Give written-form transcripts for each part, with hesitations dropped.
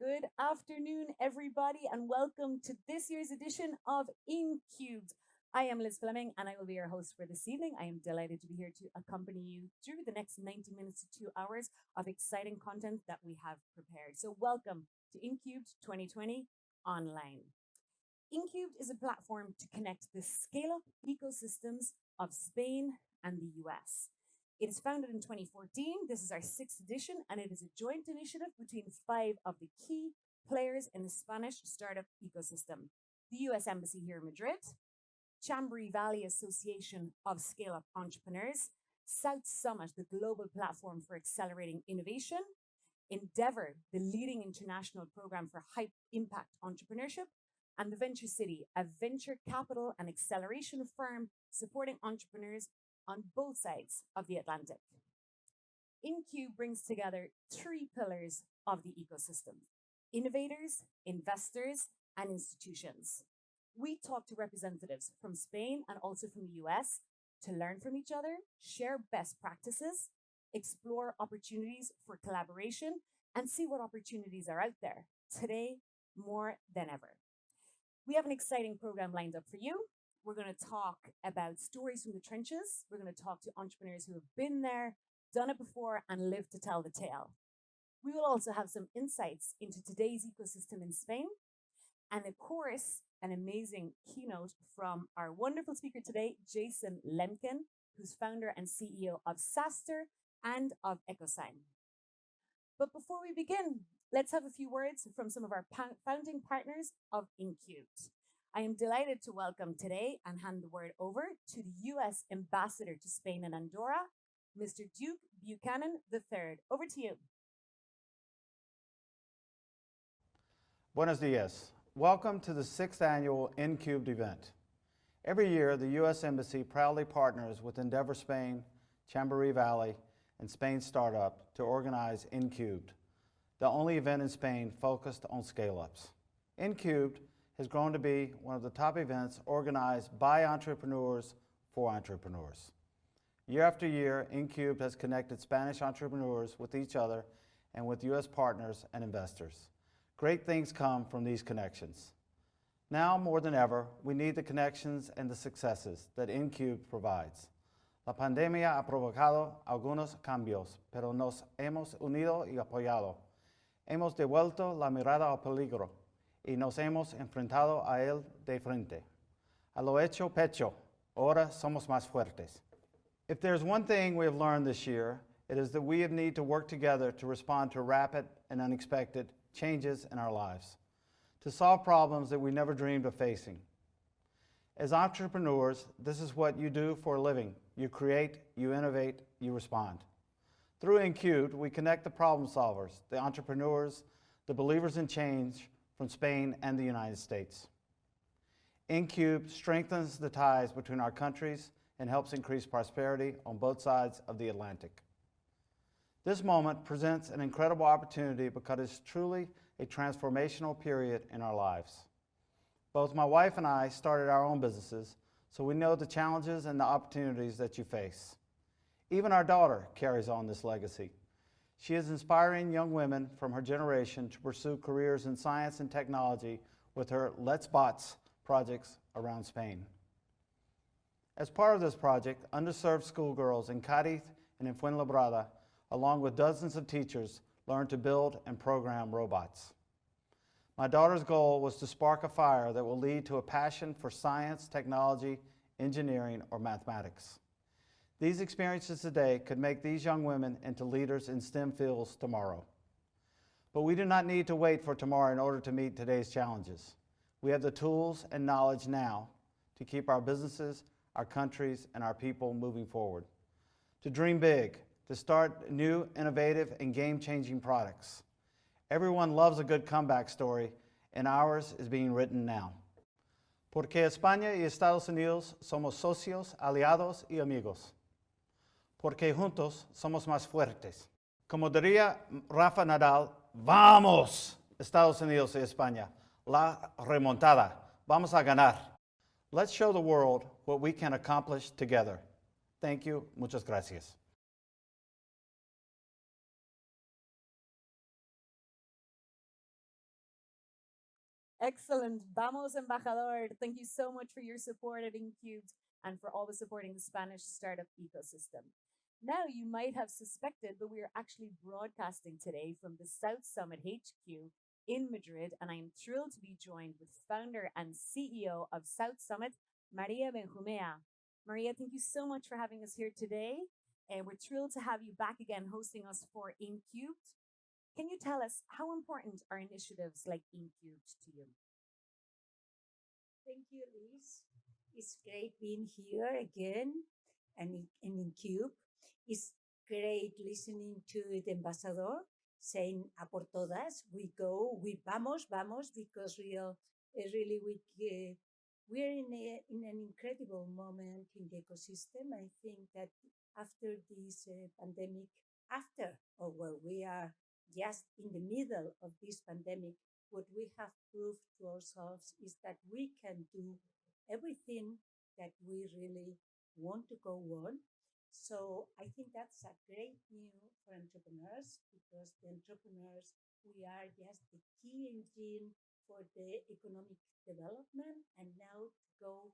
Good afternoon, everybody, and welcome to this year's edition of InCubed. I am Liz Fleming, and I will be your host for this evening. I am delighted to be here to accompany you through the next 90 minutes to 2 hours of exciting content that we have prepared. So, welcome to InCubed 2020 online. InCubed is a platform to connect the scale up ecosystems of Spain and the US. It is founded in 2014. This is our sixth edition, and it is a joint initiative between five of the key players in the Spanish startup ecosystem: the US Embassy here in Madrid, Chambery Valley Association of Scale Up Entrepreneurs, South Summit, the global platform for accelerating innovation, Endeavor, the leading international program for high impact entrepreneurship, and the Venture City, a venture capital and acceleration firm supporting entrepreneurs on both sides of the Atlantic. InCube brings together three pillars of the ecosystem: innovators, investors, and institutions. We talk to representatives from Spain and also from the US to learn from each other, share best practices, explore opportunities for collaboration, and see what opportunities are out there today more than ever. We have an exciting program lined up for you. We're going to talk about stories from the trenches. We're going to talk to entrepreneurs who have been there, done it before, and lived to tell the tale. We will also have some insights into today's ecosystem in Spain. And of course, an amazing keynote from our wonderful speaker today, Jason Lemkin, who's founder and CEO of Saster and of EcoSign. But before we begin, let's have a few words from some of our founding partners of InCubed. I am delighted to welcome today and hand the word over to the US Ambassador to Spain and Andorra, Mr. Duke Buchanan III. Over to you. Buenos dias. Welcome to the 6th annual InCubed event. Every year, the U.S. Embassy proudly partners with Endeavor Spain, Chambery Valley, and Spain Startup to organize InCubed, the only event in Spain focused on scale-ups. InCubed has grown to be one of the top events organized by entrepreneurs for entrepreneurs. Year after year, InCubed has connected Spanish entrepreneurs with each other and with U.S. partners and investors. Great things come from these connections. Now more than ever, we need the connections and the successes that InCubed provides. La pandemia ha provocado algunos cambios, pero nos hemos unido y apoyado. Hemos devuelto la mirada al peligro y nos hemos enfrentado a él de frente. A lo hecho pecho, ahora somos más fuertes. If there's one thing we have learned this year, it is that we need to work together to respond to rapid and unexpected changes in our lives, to solve problems that we never dreamed of facing. As entrepreneurs, this is what you do for a living. You create, you innovate, you respond. Through InCubed, we connect the problem solvers, the entrepreneurs, the believers in change from Spain and the United States. InCubed strengthens the ties between our countries and helps increase prosperity on both sides of the Atlantic. This moment presents an incredible opportunity because it's truly a transformational period in our lives. Both my wife and I started our own businesses, so we know the challenges and the opportunities that you face. Even our daughter carries on this legacy. She is inspiring young women from her generation to pursue careers in science and technology with her Let's Bots projects around Spain. As part of this project, underserved schoolgirls in Cádiz and in Fuenlabrada, along with dozens of teachers, learned to build and program robots. My daughter's goal was to spark a fire that will lead to a passion for science, technology, engineering, or mathematics. These experiences today could make these young women into leaders in STEM fields tomorrow. But we do not need to wait for tomorrow in order to meet today's challenges. We have the tools and knowledge now to keep our businesses, our countries, and our people moving forward. To dream big, to start new, innovative, and game-changing products. Everyone loves a good comeback story, and ours is being written now. Porque España y Estados Unidos somos socios, aliados y amigos. Porque juntos somos más fuertes. Como diría Rafa Nadal, vamos, Estados Unidos y España, la remontada, vamos a ganar. Let's show the world what we can accomplish together. Thank you, muchas gracias. Excellent. Vamos, embajador. Thank you so much for your support at Incubed and for always supporting the Spanish startup ecosystem. Now, you might have suspected, but we are actually broadcasting today from the South Summit HQ in Madrid, and I am thrilled to be joined with founder and CEO of South Summit, Maria Benjumea. Maria, thank you so much for having us here today, and we're thrilled to have you back again hosting us for Incubed. Can you tell us how important are initiatives like Incubed to you? Thank you, Liz. It's great being here again in Cube. It's great listening to the ambassador saying a por todas, we go, we vamos, because really we're in an incredible moment in the ecosystem. I think that after this pandemic, we are just in the middle of this pandemic, what we have proved to ourselves is that we can do everything that we really want to go on. So I think that's a great news for entrepreneurs because the entrepreneurs, we are just the key engine for the economic development and now to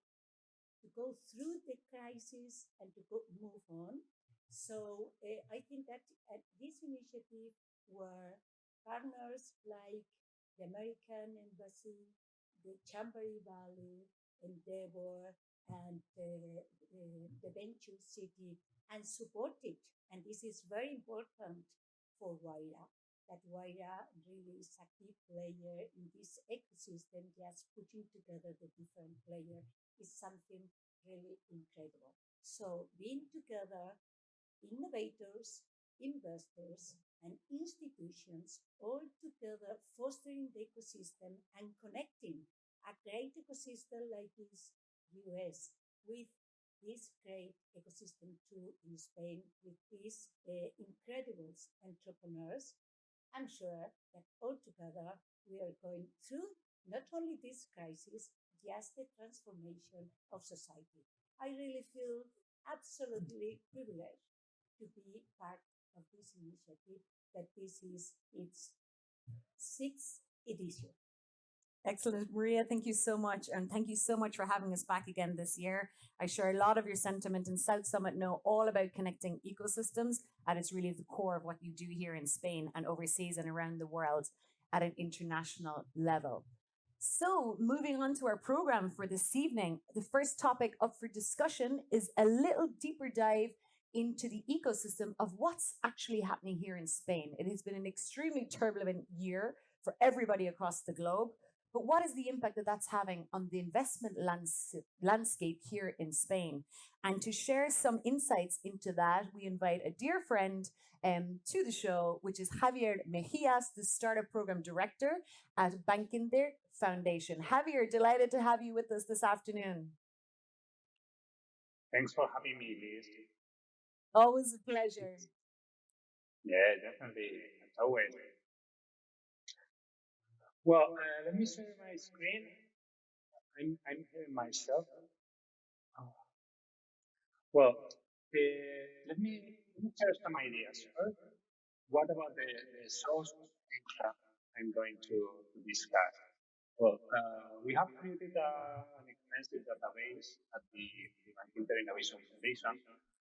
go through the crisis and move on. So I think that this initiative where partners like the American Embassy, the Chambéry Valley, Endeavor, and the Venture City, and support it. And this is very important for Waira, that Waira really is a key player in this ecosystem, just putting together the different players is something really incredible. So being together, innovators, investors, and institutions all together fostering the ecosystem and connecting a great ecosystem like this US with this great ecosystem too in Spain with these incredible entrepreneurs. I'm sure that all together we are going through not only this crisis, just the transformation of society. I really feel absolutely privileged to be part of this initiative, that this is its sixth edition. Excellent. Maria, thank you so much. And thank you so much for having us back again this year. I share a lot of your sentiment, and South Summit know all about connecting ecosystems. And it's really the core of what you do here in Spain and overseas and around the world at an international level. So, moving on to our program for this evening, the first topic up for discussion is a little deeper dive into the ecosystem of what's actually happening here in Spain. It has been an extremely turbulent year for everybody across the globe. But what is the impact that that's having on the investment landscape here in Spain? And to share some insights into that, we invite a dear friend to the show, which is Javier Mejias, the Startup Program Director at Bankinder Foundation. Javier, delighted to have you with us this afternoon. Thanks for having me, Liz. Always a pleasure. Yeah, definitely. As always. Well, let me share my screen. I'm here myself. Well, let me share some ideas. First, what about the source data I'm going to discuss? Well, we have created an extensive database at the Bankinter Innovation Foundation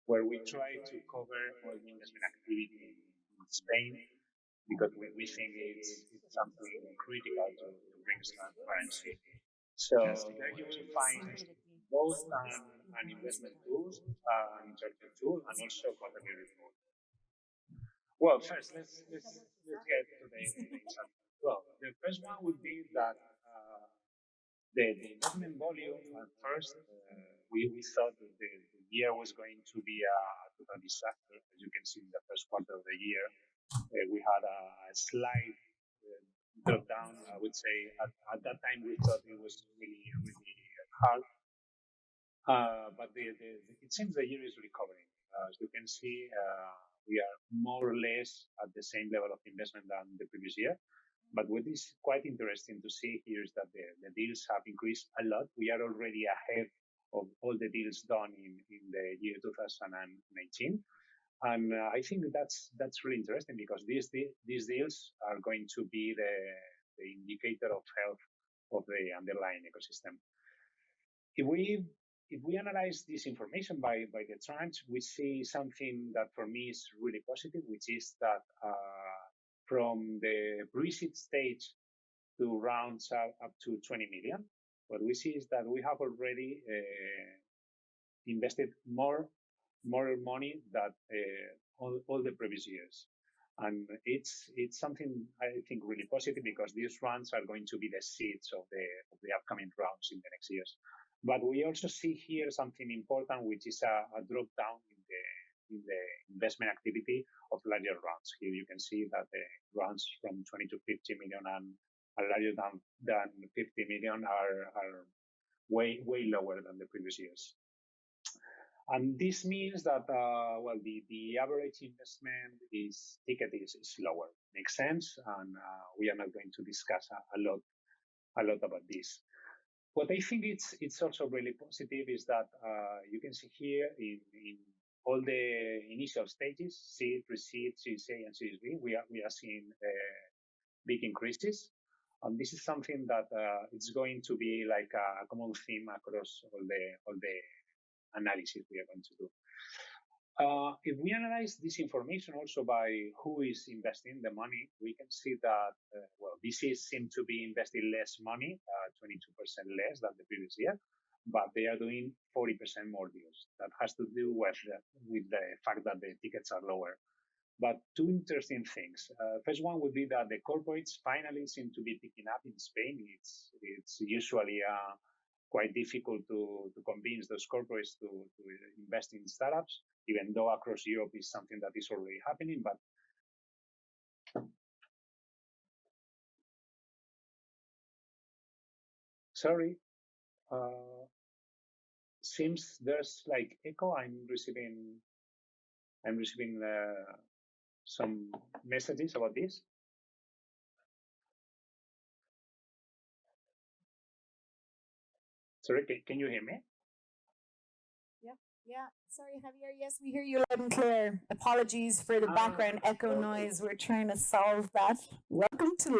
where we try to cover all the investment activity in Spain because we think it's something critical to bring transparency. So there you will find both an investment tools, an interactive tool, and also quarterly report. Well, first let's get to the example. Well, the first one would be that the investment volume at first we thought that the year was going to be a total disaster. As you can see in the first quarter of the year, we had a slight drop down. I would say at that time we thought it was really hard, but it seems the year is recovering. As you can see, we are more or less at the same level of investment than the previous year. But what is quite interesting to see here is that the deals have increased a lot. We are already ahead of all the deals done in the year 2019. And I think that's really interesting because these deals are going to be the indicator of health of the underlying ecosystem. If we analyze this information by the tranche, we see something that for me is really positive, which is that from the pre-seed stage to rounds up to 20 million, what we see is that we have already invested more money than all the previous years. And it's something I think really positive, because these rounds are going to be the seeds of the upcoming rounds in the next years. But we also see here something important, which is a drop down in the investment activity of larger rounds. Here you can see that the rounds from 20 to 50 million and larger than 50 million are way lower than the previous years. And this means that, the average investment ticket is lower. Makes sense, and we are not going to discuss a lot about this. What I think it's also really positive is that you can see here in all the initial stages, seed, pre-seed, Series A, and Series B, we are seeing big increases. And this is something that it's going to be like a common theme across all the analysis we are going to do. If we analyze this information also by who is investing the money, we can see that, VCs seem to be investing less money, 22% less than the previous year, but they are doing 40% more deals. That has to do with the fact that the tickets are lower. But two interesting things. First one would be that the corporates finally seem to be picking up in Spain. It's usually quite difficult to convince those corporates to invest in startups, even though across Europe is something that is already happening. But sorry, seems there's like echo. I'm receiving some messages about this. Sorry, can you hear me? Yeah, sorry, Javier. Yes, we hear you loud and clear. Apologies for the background echo okay. noise. We're trying to solve that. Welcome to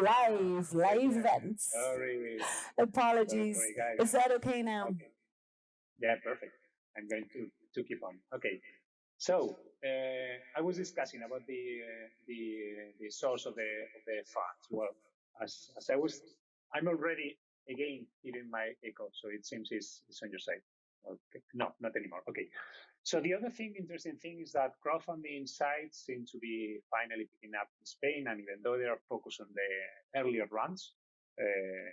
live events. Sorry. Apologies. Sorry, guys. Is that okay now? Okay. Yeah, perfect. I'm going to keep on. Okay. So I was discussing about the source of the funds. Well, as I'm already again hearing my echo, so it seems it's on your side. Okay. No, not anymore. Okay. So the other interesting thing is that crowdfunding sites seem to be finally picking up in Spain, and even though they are focused on the earlier runs,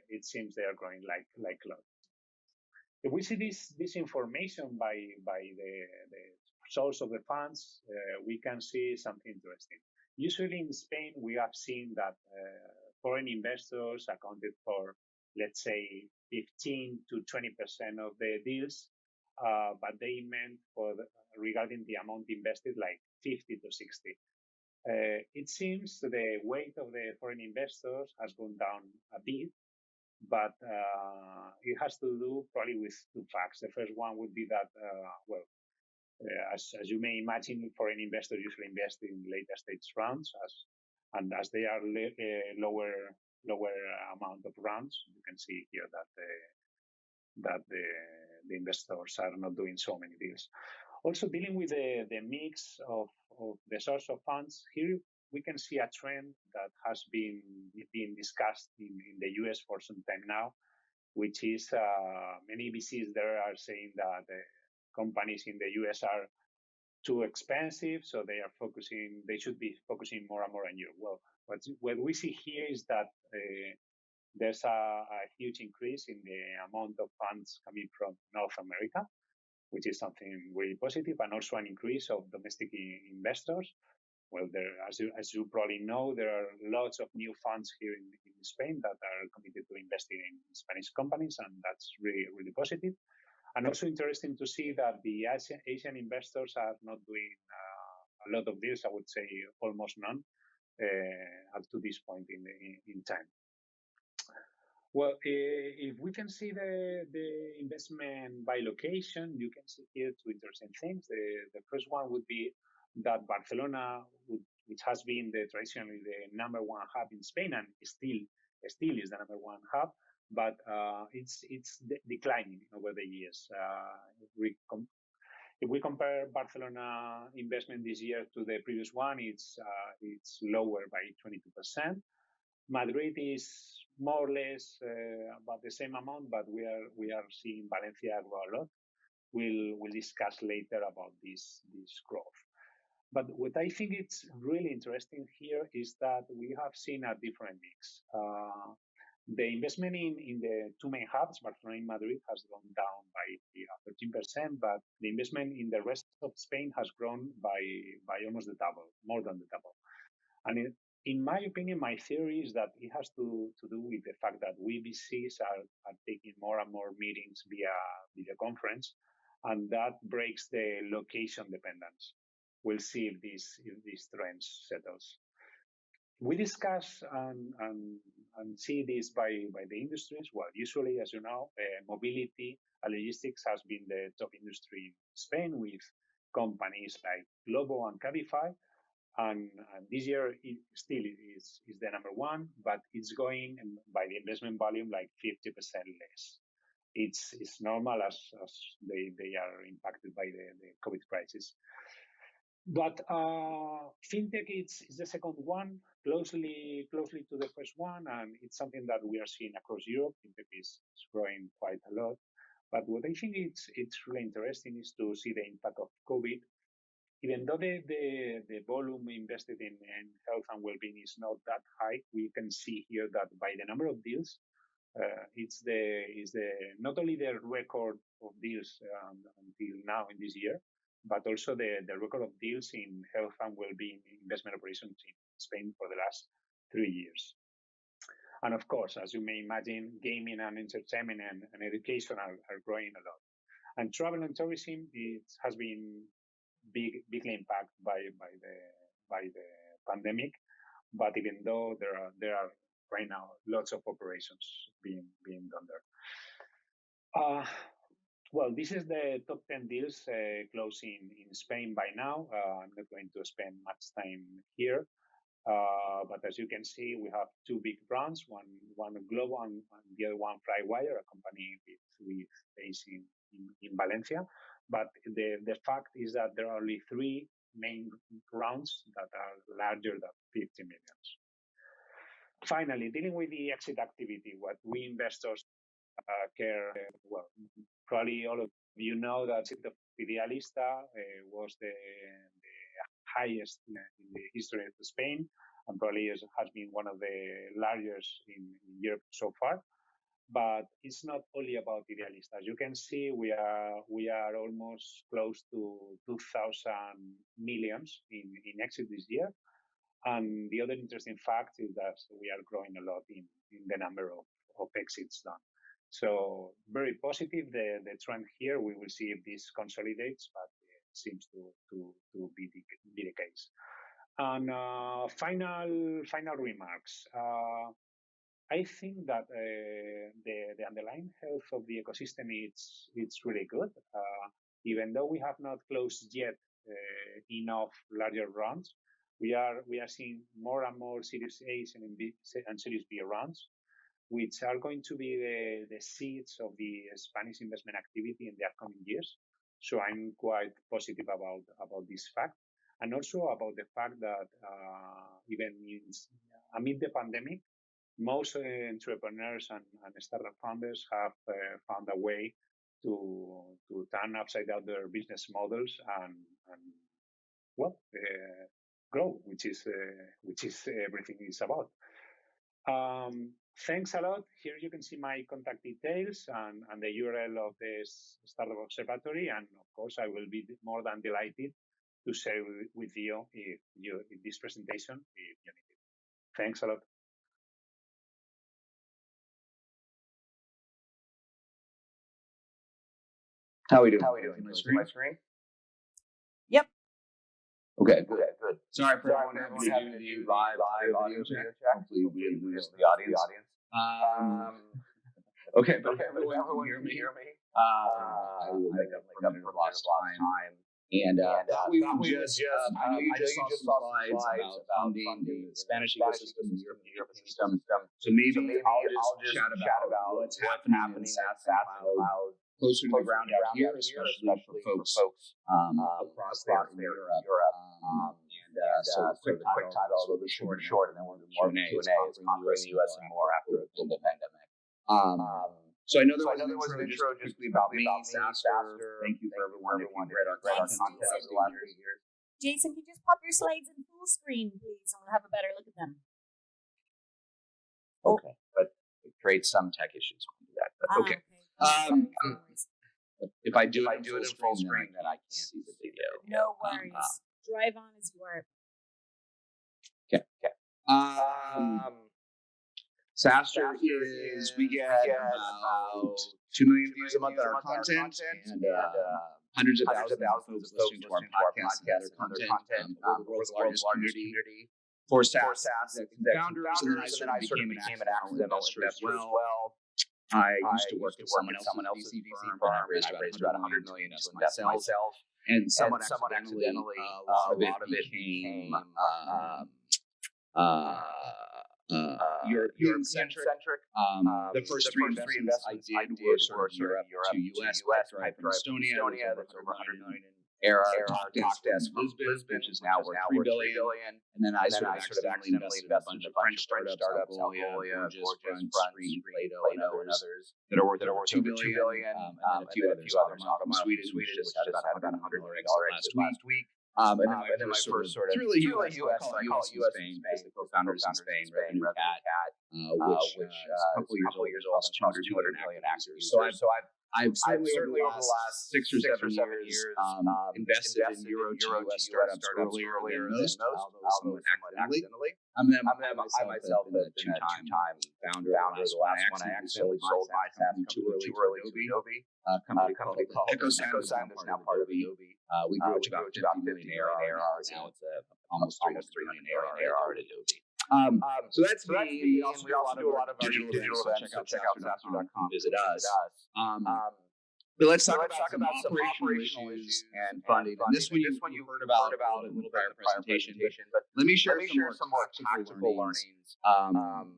it seems they are growing like cloud. If we see this information by the source of the funds, we can see something interesting. Usually in Spain, we have seen that foreign investors accounted for, let's say, 15 to 20% of the deals, but they meant regarding the amount invested, like 50 to 60. It seems the weight of the foreign investors has gone down a bit, but it has to do probably with two facts. The first one would be that, as you may imagine, foreign investors usually invest in later stage rounds, as they are lower amount of rounds. You can see here that the investors are not doing so many deals. Also, dealing with the mix of the source of funds, here we can see a trend that has been discussed in the US for some time now, which is many VCs there are saying that the companies in the US are too expensive, so they should be focusing more and more on Europe. Well, what we see here is that there's a huge increase in the amount of funds coming from North America, which is something really positive, and also an increase of domestic investors. Well, as you probably know, there are lots of new funds here in Spain that are committed to investing in Spanish companies, and that's really, really positive. And also interesting to see that the Asian investors are not doing a lot of deals. I would say almost none up to this point in time. Well, if we can see the investment by location, you can see here two interesting things. The first one would be that Barcelona, which has been traditionally the number one hub in Spain, and still is the number one hub, but it's declining over the years. If we compare Barcelona investment this year to the previous one, it's lower by 22%. Madrid is more or less about the same amount, but we are seeing Valencia grow a lot. We'll discuss later about this growth. But what I think it's really interesting here is that we have seen a different mix. The investment in the two main hubs, Barcelona and Madrid, has gone down by 13%, but the investment in the rest of Spain has grown by almost the double, more than the double. And in my opinion, my theory is that it has to do with the fact that we VCs are taking more and more meetings via video conference, and that breaks the location dependence. We'll see if this trend settles. We discuss and see this by the industries. Well, usually, as you know, mobility and logistics has been the top industry in Spain with companies like Glovo and Cabify. And this year it still is the number one, but it's going by the investment volume like 50% less. It's normal as they are impacted by the COVID crisis. But fintech is the second one, closely to the first one, and it's something that we are seeing across Europe. Fintech is growing quite a lot. But what I think it's really interesting is to see the impact of COVID. Even though the volume invested in health and well-being is not that high, we can see here that by the number of deals, it's not only the record of deals until now in this year, but also the record of deals in health and well-being investment operations in Spain for the last 3 years. And of course, as you may imagine, gaming and entertainment and education are growing a lot. And travel and tourism has been bigly impacted by the pandemic. But even though there are right now lots of operations being done there. Well, this is the top 10 deals closed in Spain by now. I'm not going to spend much time here. But as you can see, we have two big brands, one Glovo and the other one Flywire, a company with base in Valencia. But the fact is that there are only three main rounds that are larger than 50 million. Finally, dealing with the exit activity, what we investors care, well, probably all of you know that the Idealista was the highest in the history of Spain, and probably has been one of the largest in Europe so far. But it's not only about Idealista. As you can see, we are almost close to 2,000 millions in exit this year. And the other interesting fact is that we are growing a lot in the number of exits done. So very positive, the trend here. We will see if this consolidates, but it seems to be the case. And final remarks. I think that the underlying health of the ecosystem it's really good. Even though we have not closed yet enough larger rounds, we are seeing more and more Series A and Series B rounds, which are going to be the seeds of the Spanish investment activity in the upcoming years. So I'm quite positive about this fact, and also about the fact that even amid the pandemic, most entrepreneurs and startup founders have found a way to turn upside down their business models and grow, which is everything is about. Thanks a lot. Here you can see my contact details and the URL of this Startup Observatory, and of course I will be more than delighted to share with you if this presentation if you need it. Thanks a lot. How are we doing? Can I see my screen? Yep. Okay, good. Sorry for everyone having to do live audio check. Hopefully we didn't lose the audience. Okay, but if everyone can hear me, I will make up for lost time And thought we would just, I know you just saw some slides about funding the Spanish ecosystem, the European ecosystem. So maybe I'll just chat about what's happening in SaaS and cloud closer to the ground out here, especially for folks across there in Europe. So the quick title, a little bit short, and then we'll do more Q&A. Is conquering the US and more after a global pandemic. So I know there was an intro just quickly about me, SaaSer. Thank you for everyone who read our content over the last 8 years. Jason, can you just pop your slides in full screen, please, and we'll have a better look at them. Okay, but it creates some tech issues when we do that. But okay. If I do it in full screen, then I can't see the video. No worries. Drive on as you are. Okay. SaaSer is, we get about 2 million views a month on our content, and hundreds of thousands of folks listening to our podcast and other content. We're the world's largest community for SaaS founders, and then I sort of became an accidental investor as well. I used to work at someone else's VC firm, and I raised about $100 million to invest in myself. And someone accidentally, a lot of it became European-centric. The first three investments I did were sort of Europe to US, Pipedrive from Estonia, that's over $100 million in ARR, Talkdesk Lisbon, which is now worth $3 billion. And then I sort of accidentally invested in a bunch of French startups, Algolia, Gorgeous, Front, Play-Doh, and others that are worth over $2 billion, and a few others. Automile from Sweden, which just had about $100 million last week. And then my first sort of, it's really US, I call it US Spain, as the co-founders in Spain, Revenue Cat, which is a couple years old, almost 200 million active users. So I've certainly over the last 6 or 7 years invested in Euro to US startups earlier than most, somewhat accidentally. I myself have been a two-time founder. The last one I accidentally sold my SaaS company too early to Adobe, a company called EchoSign that's now part of Adobe. We grew to about 50 million ARR. Now it's almost 3 million ARR at Adobe. So that's me. We also do a lot of digital events, so check out SaaSer.com, visit us. But let's talk about some operational issues and funding. And this one you heard about in a little prior presentation. But let me share some more tactical learnings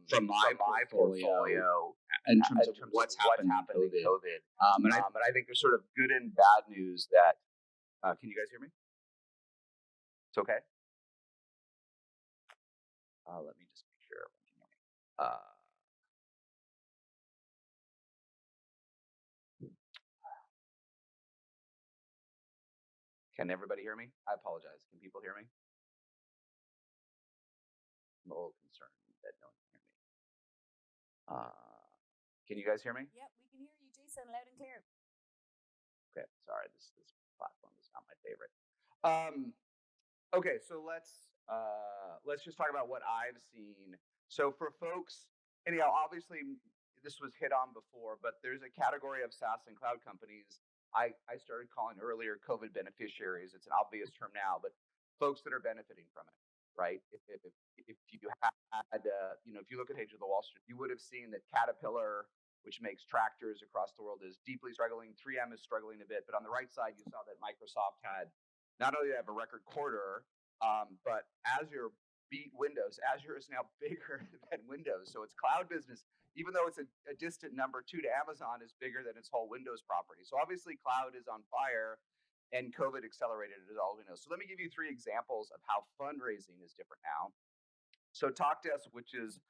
from my portfolio in terms of what's happened in COVID. And I think there's sort of good and bad news that. Can you guys hear me? It's okay. Let me just make sure everyone can hear me. Can everybody hear me? I apologize. Can people hear me? I'm a little concerned that no one can hear me. Can you guys hear me? Yep, we can hear you, Jason, loud and clear. Okay, sorry, this platform is not my favorite. Okay, so let's just talk about what I've seen. So for folks, anyhow, obviously this was hit on before, but there's a category of SaaS and cloud companies I started calling earlier COVID beneficiaries. It's an obvious term now, but folks that are benefiting from it, right? If you had, if you look at Age of the Wall Street, you would have seen that Caterpillar, which makes tractors across the world, is deeply struggling. 3M is struggling a bit, but on the right side, you saw that Microsoft had not only have a record quarter, but Azure beat Windows. Azure is now bigger than Windows, so its cloud business, even though it's a distant number 2 to Amazon, is bigger than its whole Windows property. So obviously, cloud is on fire, and COVID accelerated it, as all we know. So let me give you 3 examples of how fundraising is different now. So Talkdesk, which is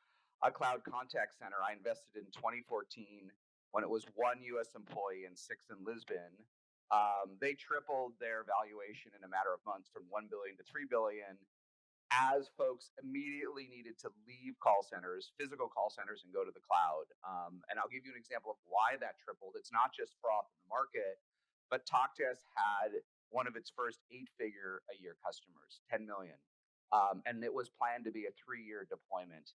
a cloud contact center, I invested in 2014 when it was 1 U.S. employee and 6 in Lisbon. They tripled their valuation in a matter of months from $1 billion to $3 billion, as folks immediately needed to leave call centers, physical call centers, and go to the cloud. And I'll give you an example of why that tripled. It's not just froth in the market, but Talkdesk had one of its first 8-figure a year customers, 10 million. And it was planned to be a 3-year deployment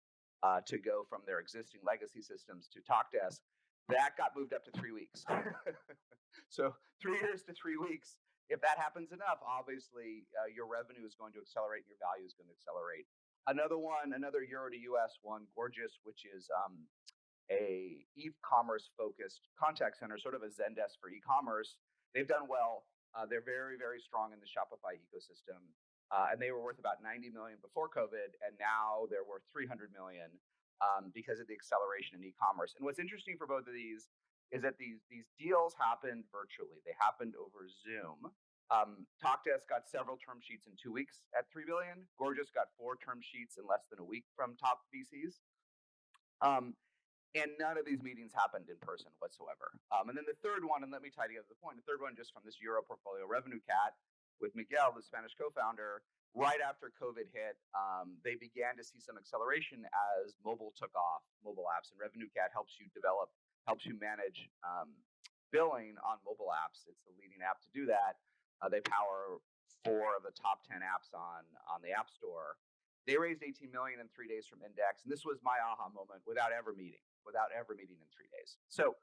to go from their existing legacy systems to Talkdesk. That got moved up to 3 weeks. So 3 years to 3 weeks. If that happens enough, obviously your revenue is going to accelerate, your value is going to accelerate. Another Euro to US one, Gorgeous, which is a e-commerce focused contact center, sort of a Zendesk for e-commerce. They've done well. They're very, very strong in the Shopify ecosystem. And they were worth about 90 million before COVID, and now they're worth 300 million because of the acceleration in e-commerce. And what's interesting for both of these is that these deals happened virtually. They happened over Zoom. TalkDesk got several term sheets in 2 weeks at 3 billion. Gorgeous got 4 term sheets in less than a week from top VCs. And none of these meetings happened in person whatsoever. And then the third one, and let me tie together the point, the third one just from this Euro portfolio, Revenue Cat, with Miguel, the Spanish co-founder, right after COVID hit, they began to see some acceleration as mobile took off, mobile apps. And Revenue Cat helps you develop, helps you manage billing on mobile apps. It's the leading app to do that. They power 4 of the top 10 apps on the App Store. They raised 18 million in 3 days from Index, and this was my aha moment without ever meeting in 3 days. So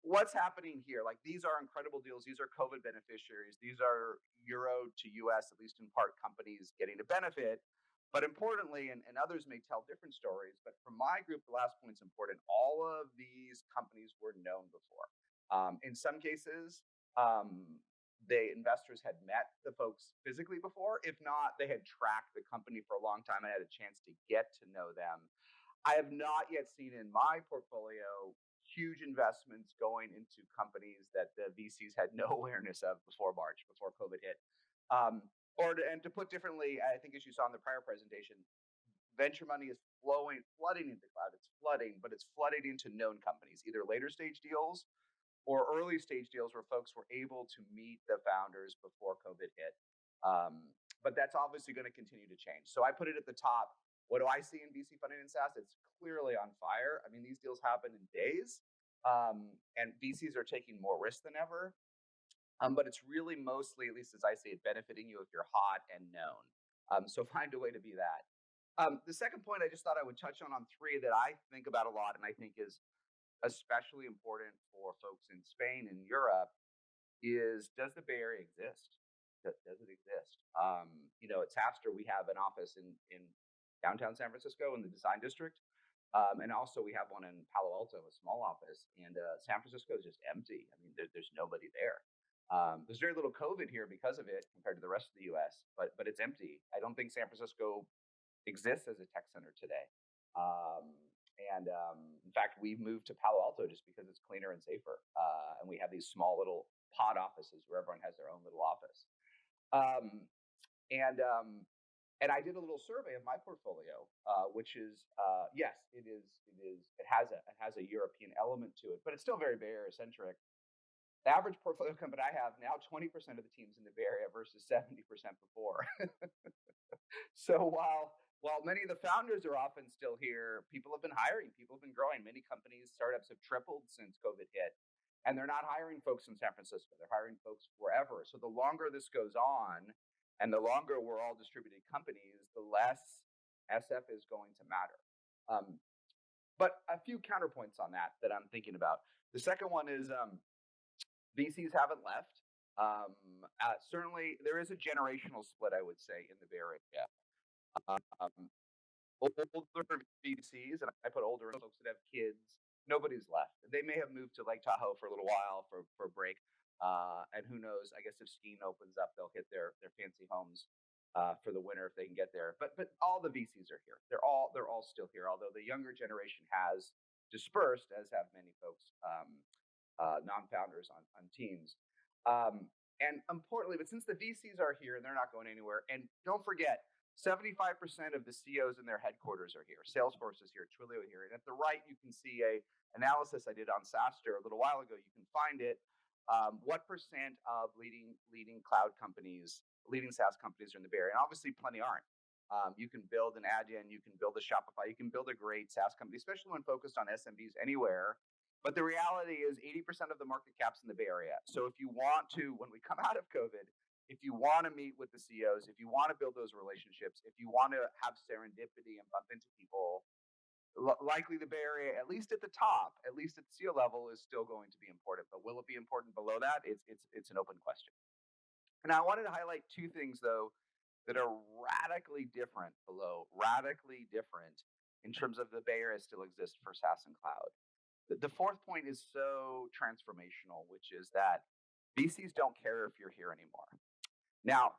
what's happening here? Like, these are incredible deals. These are COVID beneficiaries. These are Euro to US, at least in part, companies getting a benefit. But importantly, and others may tell different stories, but for my group, the last point's important. All of these companies were known before. In some cases, the investors had met the folks physically before. If not, they had tracked the company for a long time and had a chance to get to know them. I have not yet seen in my portfolio huge investments going into companies that the VCs had no awareness of before March, before COVID hit. And to put differently, I think as you saw in the prior presentation, venture money is flooding into cloud. It's flooding, but it's flooding into known companies, either later stage deals or early stage deals where folks were able to meet the founders before COVID hit. But that's obviously going to continue to change. So I put it at the top. What do I see in VC funding and SaaS? It's clearly on fire. I mean, these deals happen in days, and VCs are taking more risk than ever. But it's really mostly, at least as I see it, benefiting you if you're hot and known. So find a way to be that. The second point I just thought I would touch on 3 that I think about a lot and I think is especially important for folks in Spain and Europe is, does the Bay Area exist? Does it exist? At Sapster, we have an office in downtown San Francisco in the design district. And also we have one in Palo Alto, a small office, and San Francisco is just empty. I mean, there's nobody there. There's very little COVID here because of it compared to the rest of the US, but it's empty. I don't think San Francisco exists as a tech center today. In fact, we've moved to Palo Alto just because it's cleaner and safer. And we have these small little pod offices where everyone has their own little office. And I did a little survey of my portfolio, which is yes, it has a European element to it, but it's still very Bay Area centric. The average portfolio company I have now, 20% of the teams in the Bay Area versus 70% before. So while many of the founders are often still here, people have been hiring, people have been growing. Many companies, startups have tripled since COVID hit, and they're not hiring folks in San Francisco. They're hiring folks wherever. So the longer this goes on, and the longer we're all distributed companies, the less SF is going to matter. But a few counterpoints on that I'm thinking about. The second one is VCs haven't left. Certainly, there is a generational split, I would say, in the Bay Area. Older VCs, and I put older folks that have kids, nobody's left. They may have moved to Lake Tahoe for a little while for a break. And who knows, I guess if skiing opens up, they'll hit their fancy homes for the winter if they can get there. But all the VCs are here. They're all still here, although the younger generation has dispersed, as have many folks, non-founders on teams. And importantly, but since the VCs are here and they're not going anywhere, and don't forget, 75% of the CEOs in their headquarters are here. Salesforce is here, Twilio here. And at the right, you can see a analysis I did on Sapster a little while ago. You can find it. What percent of leading cloud companies, leading SaaS companies are in the Bay Area? And obviously plenty aren't. You can build an Adyen, you can build a Shopify, you can build a great SaaS company, especially when focused on SMBs anywhere. But the reality is 80% of the market cap's in the Bay Area. So if you want to, when we come out of COVID, if you want to meet with the CEOs, if you want to build those relationships, if you want to have serendipity and bump into people, likely the Bay Area, at least at the top, at least at the CEO level, is still going to be important. But will it be important below that? It's an open question. And I wanted to highlight 2 things, though, that are radically different in terms of the Bay Area still exists for SaaS and cloud. The fourth point is so transformational, which is that VCs don't care if you're here anymore. Now,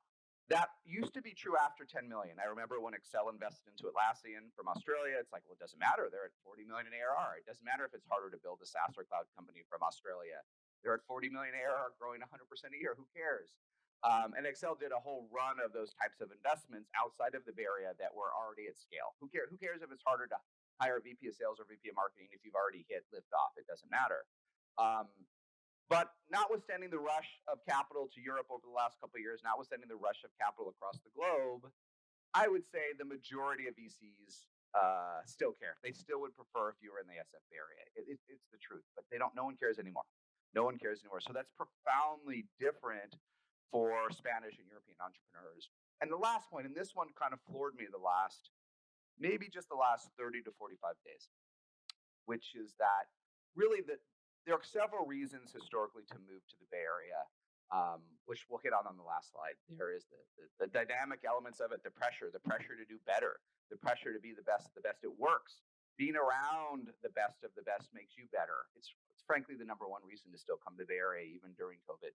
that used to be true after 10 million. I remember when Excel invested into Atlassian from Australia. It's like, well, it doesn't matter. They're at 40 million in ARR. It doesn't matter if it's harder to build a SaaS or cloud company from Australia. They're at 40 million ARR, growing 100% a year. Who cares? And Excel did a whole run of those types of investments outside of the Bay Area that were already at scale. Who cares? Who cares if it's harder to hire a VP of sales or VP of marketing if you've already hit liftoff? It doesn't matter. But notwithstanding the rush of capital to Europe over the last couple of years, notwithstanding the rush of capital across the globe, I would say the majority of VCs still care. They still would prefer if you were in the SF area. It's the truth, but they don't. No one cares anymore. No one cares anymore. So that's profoundly different for Spanish and European entrepreneurs. And the last point, and this one kind of floored me maybe just the last 30 to 45 days, which is that really there are several reasons historically to move to the Bay Area, which we'll hit on the last slide. There is the dynamic elements of it, the pressure to do better, the pressure to be the best of the best. It works. Being around the best of the best makes you better. It's frankly the number one reason to still come to the Bay Area, even during COVID.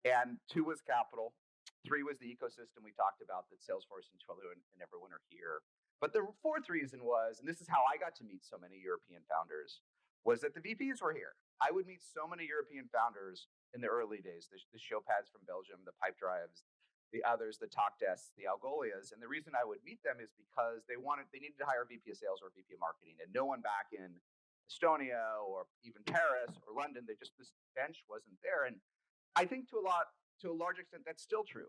And 2 was capital. 3 was the ecosystem we talked about, that Salesforce and Twilio and everyone are here. But the 4th reason was, and this is how I got to meet so many European founders, was that the VPs were here. I would meet so many European founders in the early days, the Showpads from Belgium, the Pipedrives, the others, the Talkdesks, the Algolias. And the reason I would meet them is because they needed to hire a VP of sales or a VP of marketing, and no one back in Estonia or even Paris or London, this bench wasn't there. And I think to a large extent, that's still true.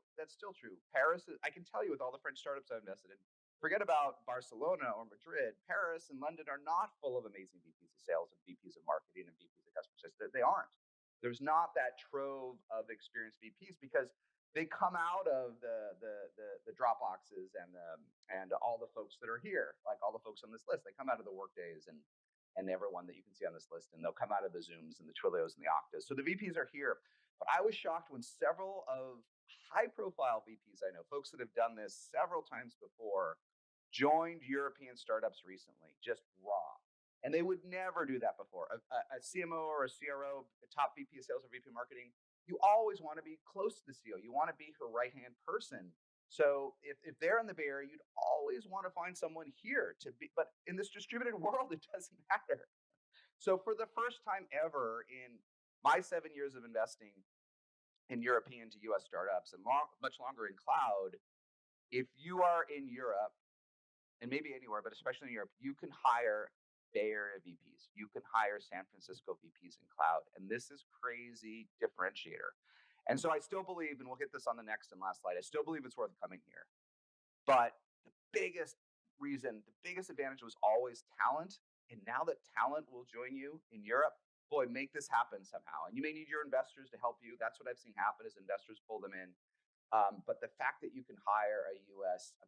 Paris, I can tell you with all the French startups I've invested in, forget about Barcelona or Madrid. Paris and London are not full of amazing VPs of sales and VPs of marketing and VPs of customer success. They aren't. There's not that trove of experienced VPs because they come out of the Dropboxes and all the folks that are here, like all the folks on this list. They come out of the Workdays and everyone that you can see on this list, and they'll come out of the Zooms and the Twilios and the Oktas. So the VPs are here. But I was shocked when several of high-profile VPs I know, folks that have done this several times before, joined European startups recently, just raw. And they would never do that before. A CMO or a CRO, a top VP of sales or VP of marketing, you always want to be close to the CEO. You want to be her right-hand person. So if they're in the Bay Area, you'd always want to find someone here to be. But in this distributed world, it doesn't matter. So for the first time ever in my 7 years of investing in European to US startups and much longer in cloud, if you are in Europe, and maybe anywhere, but especially in Europe, you can hire Bay Area VPs. You can hire San Francisco VPs in cloud. And this is crazy differentiator. And so I still believe, and we'll hit this on the next and last slide, I still believe it's worth coming here. But the biggest advantage was always talent. And now that talent will join you in Europe, boy, make this happen somehow. And you may need your investors to help you. That's what I've seen happen, is investors pull them in. But the fact that you can hire a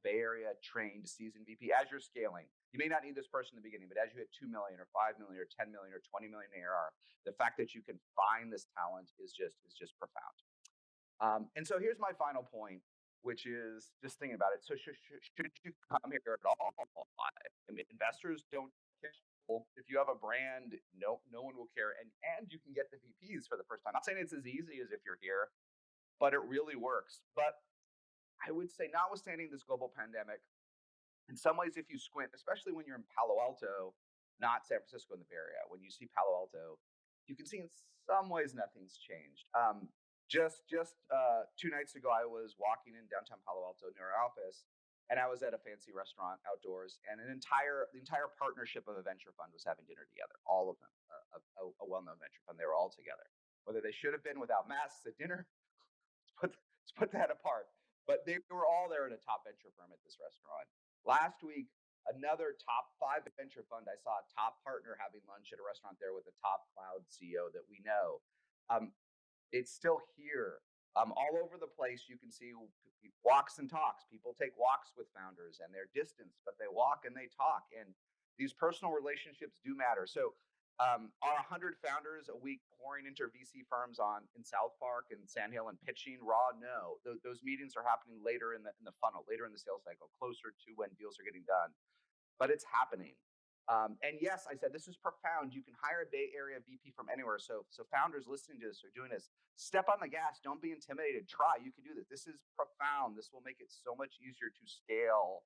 Bay Area trained seasoned VP as you're scaling, you may not need this person in the beginning, but as you hit 2 million or 5 million or 10 million or 20 million ARR, the fact that you can find this talent is just profound. And so here's my final point, which is just thinking about it. So should you come here at all? I mean, investors don't care. If you have a brand, no one will care. And you can get the VPs for the first time. I'm not saying it's as easy as if you're here, but it really works. But I would say, notwithstanding this global pandemic, in some ways, if you squint, especially when you're in Palo Alto, not San Francisco in the Bay Area, when you see Palo Alto, you can see in some ways nothing's changed. Just 2 nights ago, I was walking in downtown Palo Alto near our office, and I was at a fancy restaurant outdoors, and the entire partnership of a venture fund was having dinner together. All of them, a well-known venture fund. They were all together. Whether they should have been without masks at dinner, let's put that apart. But they were all there at a top venture firm at this restaurant. Last week, another top 5 venture fund, I saw a top partner having lunch at a restaurant there with a top cloud CEO that we know. It's still here. All over the place, you can see walks and talks. People take walks with founders, and they're distanced, but they walk and they talk. And these personal relationships do matter. So are 100 founders a week pouring into VC firms in South Park and Sandhill and pitching raw? No. Those meetings are happening later in the funnel, later in the sales cycle, closer to when deals are getting done. But it's happening. And yes, I said this is profound. You can hire a Bay Area VP from anywhere. So founders listening to this or doing this, step on the gas. Don't be intimidated. Try. You can do this. This is profound. This will make it so much easier to scale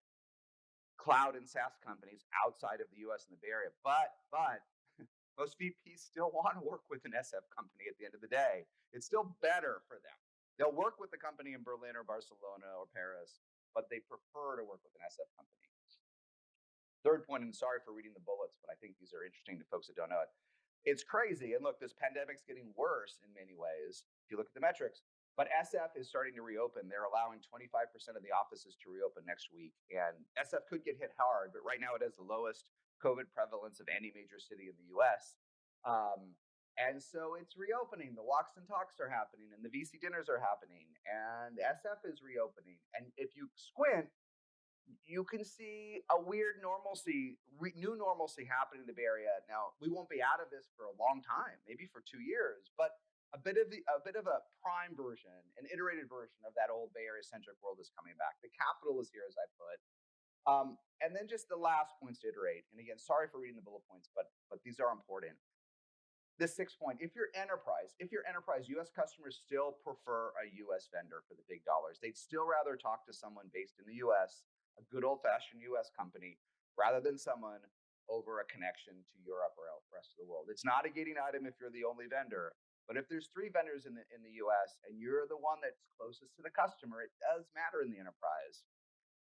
cloud and SaaS companies outside of the US and the Bay Area. But most VPs still want to work with an SF company at the end of the day. It's still better for them. They'll work with the company in Berlin or Barcelona or Paris, but they prefer to work with an SF company. Third point, and sorry for reading the bullets, but I think these are interesting to folks that don't know it. It's crazy. And look, this pandemic's getting worse in many ways if you look at the metrics. But SF is starting to reopen. They're allowing 25% of the offices to reopen next week. And SF could get hit hard, but right now it has the lowest COVID prevalence of any major city in the US. And so it's reopening. The walks and talks are happening, and the VC dinners are happening, and SF is reopening. And if you squint, you can see a weird normalcy, new normalcy happening in the Bay Area. Now, we won't be out of this for a long time, maybe for 2 years, but a bit of a prime version, an iterated version of that old Bay Area centric world is coming back. The capital is here, as I put. And then just the last points to iterate. And again, sorry for reading the bullet points, but these are important. The sixth point, if you're enterprise, US customers still prefer a US vendor for the big dollars. They'd still rather talk to someone based in the US, a good old fashioned US company, rather than someone over a connection to Europe or the rest of the world. It's not a gating item if you're the only vendor, but if there's 3 vendors in the US and you're the one that's closest to the customer, it does matter in the enterprise.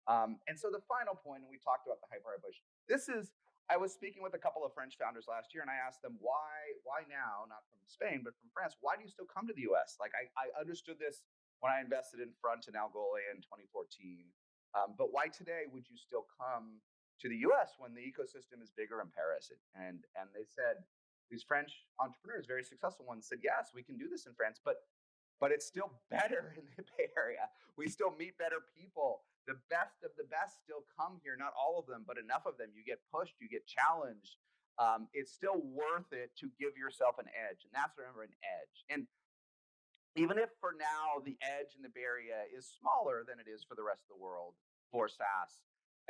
And so the final point, and we talked about the hyper push. I was speaking with a couple of French founders last year, and I asked them why now, not from Spain, but from France, why do you still come to the US? Like I understood this when I invested in Front and Algolia in 2014. But why today would you still come to the US when the ecosystem is bigger in Paris? And they said, these French entrepreneurs, very successful ones, said, yes, we can do this in France, but it's still better in the Bay Area. We still meet better people. The best of the best still come here. Not all of them, but enough of them. You get pushed, you get challenged. It's still worth it to give yourself an edge. And that's, remember, an edge. And even if for now the edge in the Bay Area is smaller than it is for the rest of the world for SaaS,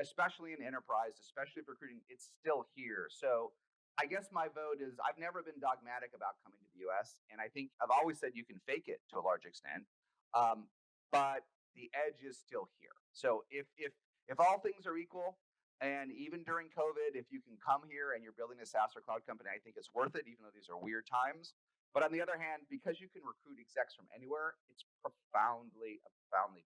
especially in enterprise, especially for recruiting, it's still here. So I guess my vote is I've never been dogmatic about coming to the US. And I think I've always said you can fake it to a large extent. But the edge is still here. So if all things are equal, and even during COVID, if you can come here and you're building a SaaS or cloud company, I think it's worth it, even though these are weird times. But on the other hand, because you can recruit execs from anywhere, it's profoundly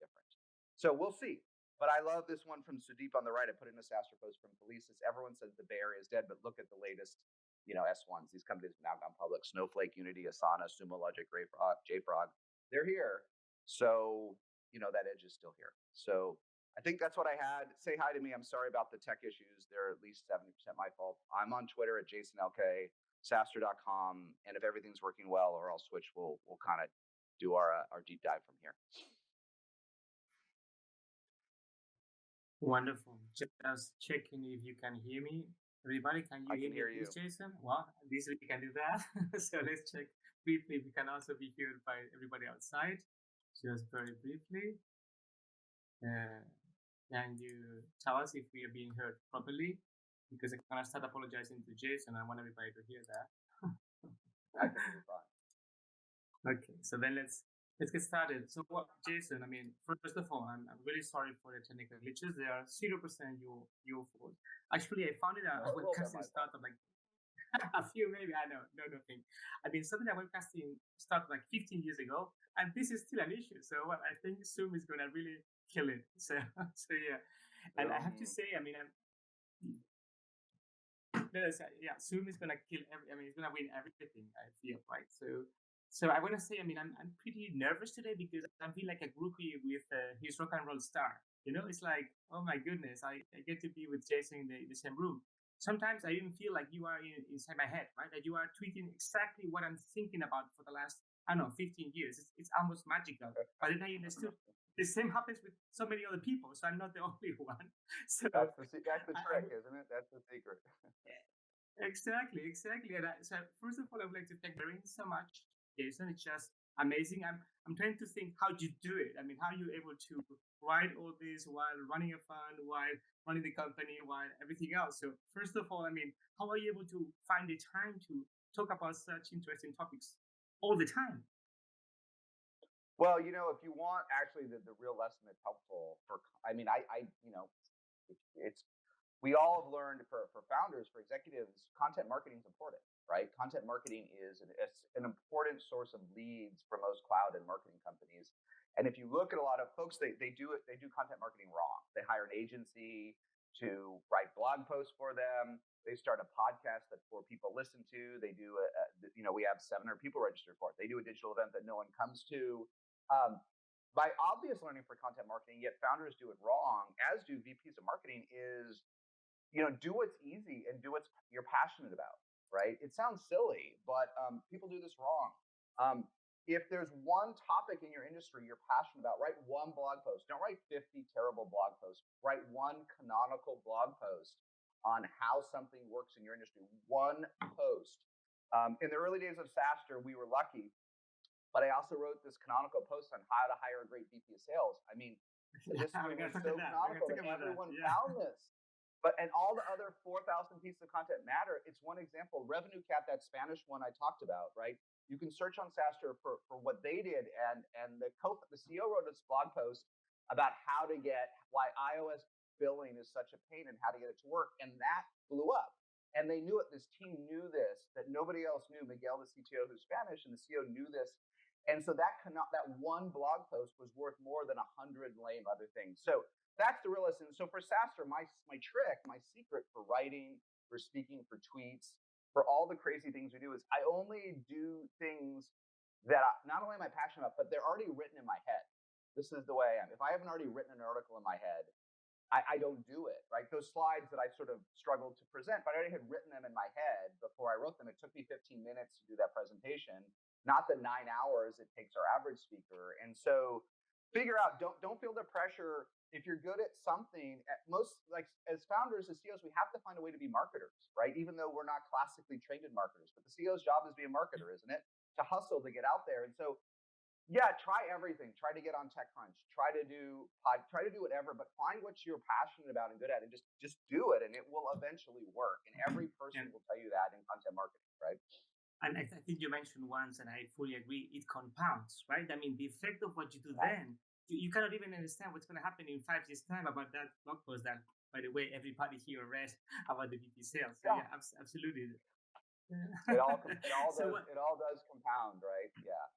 different. So we'll see. But I love this one from Sudeep on the right. I put in a SaaS post from Felicis. Everyone says the Bay Area is dead, but look at the latest, S1s. These companies have now gone public. Snowflake, Unity, Asana, Sumo Logic, JFrog. They're here. So, that edge is still here. So I think that's what I had. Say hi to me. I'm sorry about the tech issues. They're at least 70% my fault. I'm on Twitter at JasonLK, SaaStr.com. And if everything's working well, or I'll switch, we'll kind of do our deep dive from here. Wonderful. Just checking if you can hear me. Everybody, can you hear me, Jason? Well, at least we can do that. So let's check briefly. We can also be heard by everybody outside. Just very briefly. Can you tell us if we are being heard properly? Because I'm going to start apologizing to Jason. I want everybody to hear that. I think it'll be fine. Okay, so then let's get started. So, Jason, first of all, I'm really sorry for the technical glitches. They are 0% your fault. Actually, I found it a webcasting startup like a few, maybe, I know, no thing. Something that webcasting started like 15 years ago, and this is still an issue. So, I think Zoom is going to really kill it. So yeah. And I have to say, Zoom is going to kill it's going to win everything, I feel, right? So I want to say, I'm pretty nervous today because I feel like a groupie with his rock and roll star. It's like, oh my goodness, I get to be with Jason in the same room. Sometimes I even feel like you are inside my head, right? That you are tweeting exactly what I'm thinking about for the last, 15 years. It's almost magical. But then I understood the same happens with so many other people, so I'm not the only one. So that's the trick, isn't it? That's the secret. Exactly. And so first of all, I would like to thank Darren so much, Jason. It's just amazing. I'm trying to think how you do it. I mean, how you're able to write all this while running a fund, while running the company, while everything else. So first of all, I mean, how are you able to find the time to talk about such interesting topics all the time? Well, if you want actually the real lesson that's helpful for, I mean, it's we all have learned for founders, for executives, content marketing is important, right? Content marketing is it's an important source of leads for most cloud and marketing companies. And if you look at a lot of folks, they do content marketing wrong. They hire an agency to write blog posts for them. They start a podcast that 4 people listen to. They do we have 700 people registered for it. They do a digital event that no one comes to. My obvious learning for content marketing, yet founders do it wrong, as do VPs of marketing, is do what's easy and do what you're passionate about, right? It sounds silly, but people do this wrong. If there's one topic in your industry you're passionate about, write one blog post. Don't write 50 terrible blog posts. Write one canonical blog post on how something works in your industry. One post. In the early days of SaaStr, we were lucky, but I also wrote this canonical post on how to hire a great VP of sales. I mean, this was so canonical that everyone found this. And all the other 4,000 pieces of content matter. It's one example. Revenue Cap, that Spanish one I talked about, right? You can search on SaaStr for what they did, and the CEO wrote this blog post about why iOS billing is such a pain and how to get it to work, and that blew up. And they knew it. This team knew this that nobody else knew. Miguel, the CTO, who's Spanish, and the CEO knew this. And so that one blog post was worth more than 100 lame other things. So that's the real lesson. So for SaaStr, my trick, my secret for writing, for speaking, for tweets, for all the crazy things we do is I only do things that not only am I passionate about, but they're already written in my head. This is the way I am. If I haven't already written an article in my head, I don't do it, right? Those slides that I sort of struggled to present, but I already had written them in my head before I wrote them. It took me 15 minutes to do that presentation, not the 9 hours it takes our average speaker. And so figure out, don't feel the pressure. If you're good at something, as founders, as CEOs, we have to find a way to be marketers, right? Even though we're not classically trained in marketers, but the CEO's job is to be a marketer, isn't it? To hustle, to get out there. And so yeah, try everything. Try to get on TechCrunch. Try to do whatever, but find what you're passionate about and good at, and just do it, and it will eventually work. And every person will tell you that in content marketing, right? And I think you mentioned once, and I fully agree, it compounds, right? I mean, the effect of what you do then, you cannot even understand what's going to happen in 5 years' time about that blog post that, by the way, everybody here read about the VP sales. So yeah, absolutely. It all does compound, right? Yeah.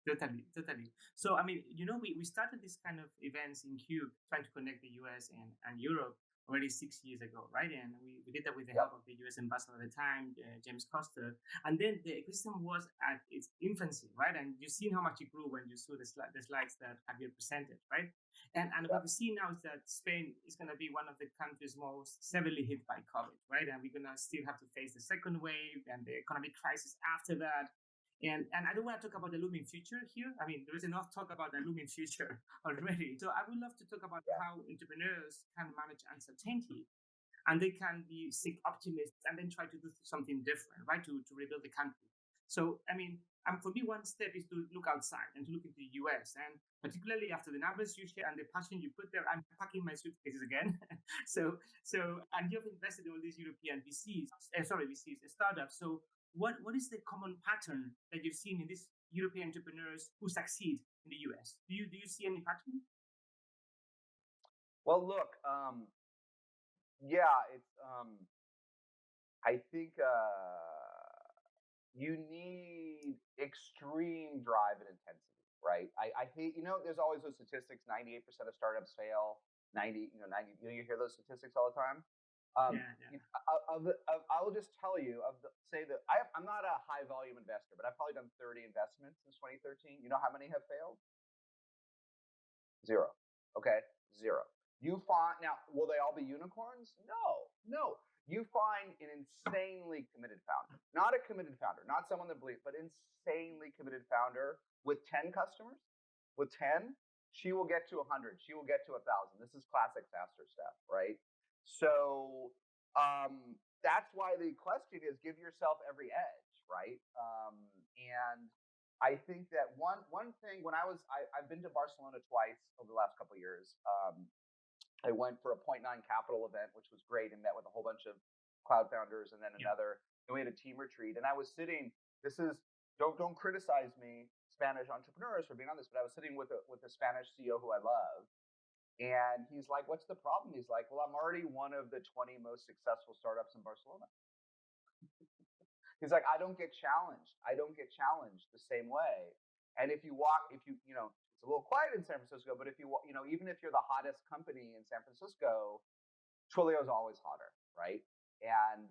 Totally. So, I mean, we started this kind of events in Cube trying to connect the US and Europe already 6 years ago, right? And we did that with the help of the US ambassador at the time, James Coster. And then the ecosystem was at its infancy, right? And you've seen how much it grew when you saw the slides that Javier presented, right? And what we see now is that Spain is going to be one of the countries most severely hit by COVID, right? And we're going to still have to face the second wave and the economic crisis after that. And I don't want to talk about the looming future here. I mean, there is enough talk about the looming future already. So I would love to talk about how entrepreneurs can manage uncertainty, and they can seek optimism and then try to do something different, right? To rebuild the country. So, I mean, for me, one step is to look outside and to look into the US. And particularly after the numbers you share and the passion you put there, I'm packing my suitcases again. so, and you've invested in all these European startups. So what is the common pattern that you've seen in these European entrepreneurs who succeed in the US? Do you see any pattern? Well, look, it's I think you need extreme drive and intensity, right? I hate, there's always those statistics, 98% of startups fail, 90, you hear those statistics all the time. I will just tell you I'm not a high volume investor, but I've probably done 30 investments since 2013. You know how many have failed? 0. Okay, 0. You find now, will they all be unicorns? No. You find an insanely committed founder, not a committed founder, not someone that believes, but insanely committed founder with 10 customers. With 10, she will get to 100. She will get to 1,000. This is classic SaaStr stuff, right? So that's why the question is give yourself every edge, right? And I think that one thing when I've been to Barcelona twice over the last couple of years. I went for a Point Nine Capital event, which was great, and met with a whole bunch of cloud founders, and then another. And we had a team retreat, and I was sitting. This is don't criticize me, Spanish entrepreneurs, for being on this, but I was sitting with a Spanish CEO who I love, and he's like, "What's the problem?" He's like, "Well, I'm already one of the 20 most successful startups in Barcelona." He's like, I don't get challenged. I don't get challenged the same way. And if you it's a little quiet in San Francisco, but if even if you're the hottest company in San Francisco, Twilio is always hotter, right? And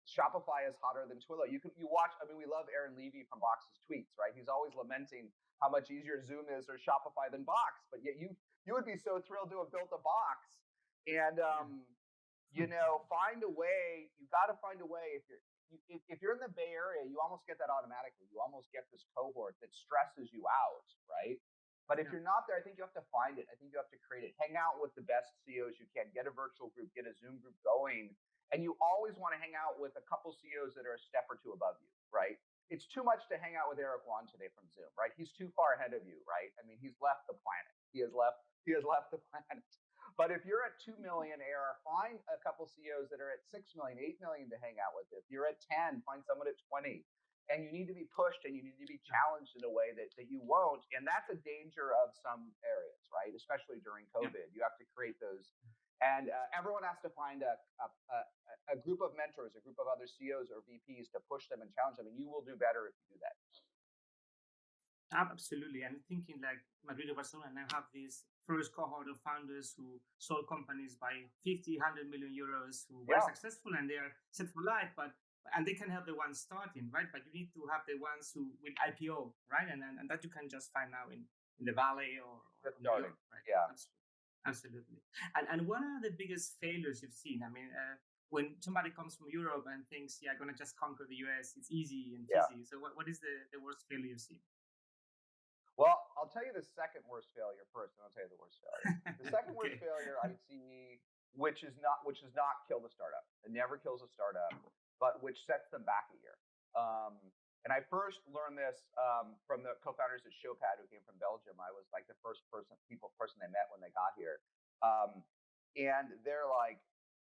Shopify is hotter than Twilio. You watch. I mean, we love Aaron Levy from Box's tweets, right? He's always lamenting how much easier Zoom is or Shopify than Box, but yet you would be so thrilled to have built a Box. And find a way. You got to find a way. If you're in the Bay Area, you almost get that automatically. You almost get this cohort that stresses you out, right? But if you're not there, I think you have to find it. I think you have to create it. Hang out with the best CEOs you can. Get a virtual group. Get a Zoom group going. And you always want to hang out with a couple CEOs that are a step or two above you, right? It's too much to hang out with Eric Wan today from Zoom, right? He's too far ahead of you, right? I mean, he's left the planet. He has left the planet. But if you're at 2 million ARR, find a couple CEOs that are at 6 million, 8 million to hang out with. If you're at 10, find someone at 20. And you need to be pushed and you need to be challenged in a way that you won't. And that's a danger of some areas, right? Especially during COVID. You have to create those. And everyone has to find a group of mentors, a group of other CEOs or VPs to push them and challenge them. And you will do better if you do that. Absolutely. I'm thinking like Madrid or Barcelona now have this first cohort of founders who sold companies by 50, 100 million euros who were successful and they are set for life, and they can help the ones starting, right? But you need to have the ones who will IPO, right? And that you can just find now in the Valley or New York, right? Yeah. Absolutely. And what are the biggest failures you've seen? I mean, when somebody comes from Europe and thinks, I'm going to just conquer the US, it's easy and easy. So what is the worst failure you've seen? Well, I'll tell you the second worst failure first, and I'll tell you the worst failure. The second worst failure I see, which is not kill the startup. It never kills a startup, but which sets them back a year. And I first learned this from the co-founders at Showpad who came from Belgium. I was like the first person they met when they got here, and they're like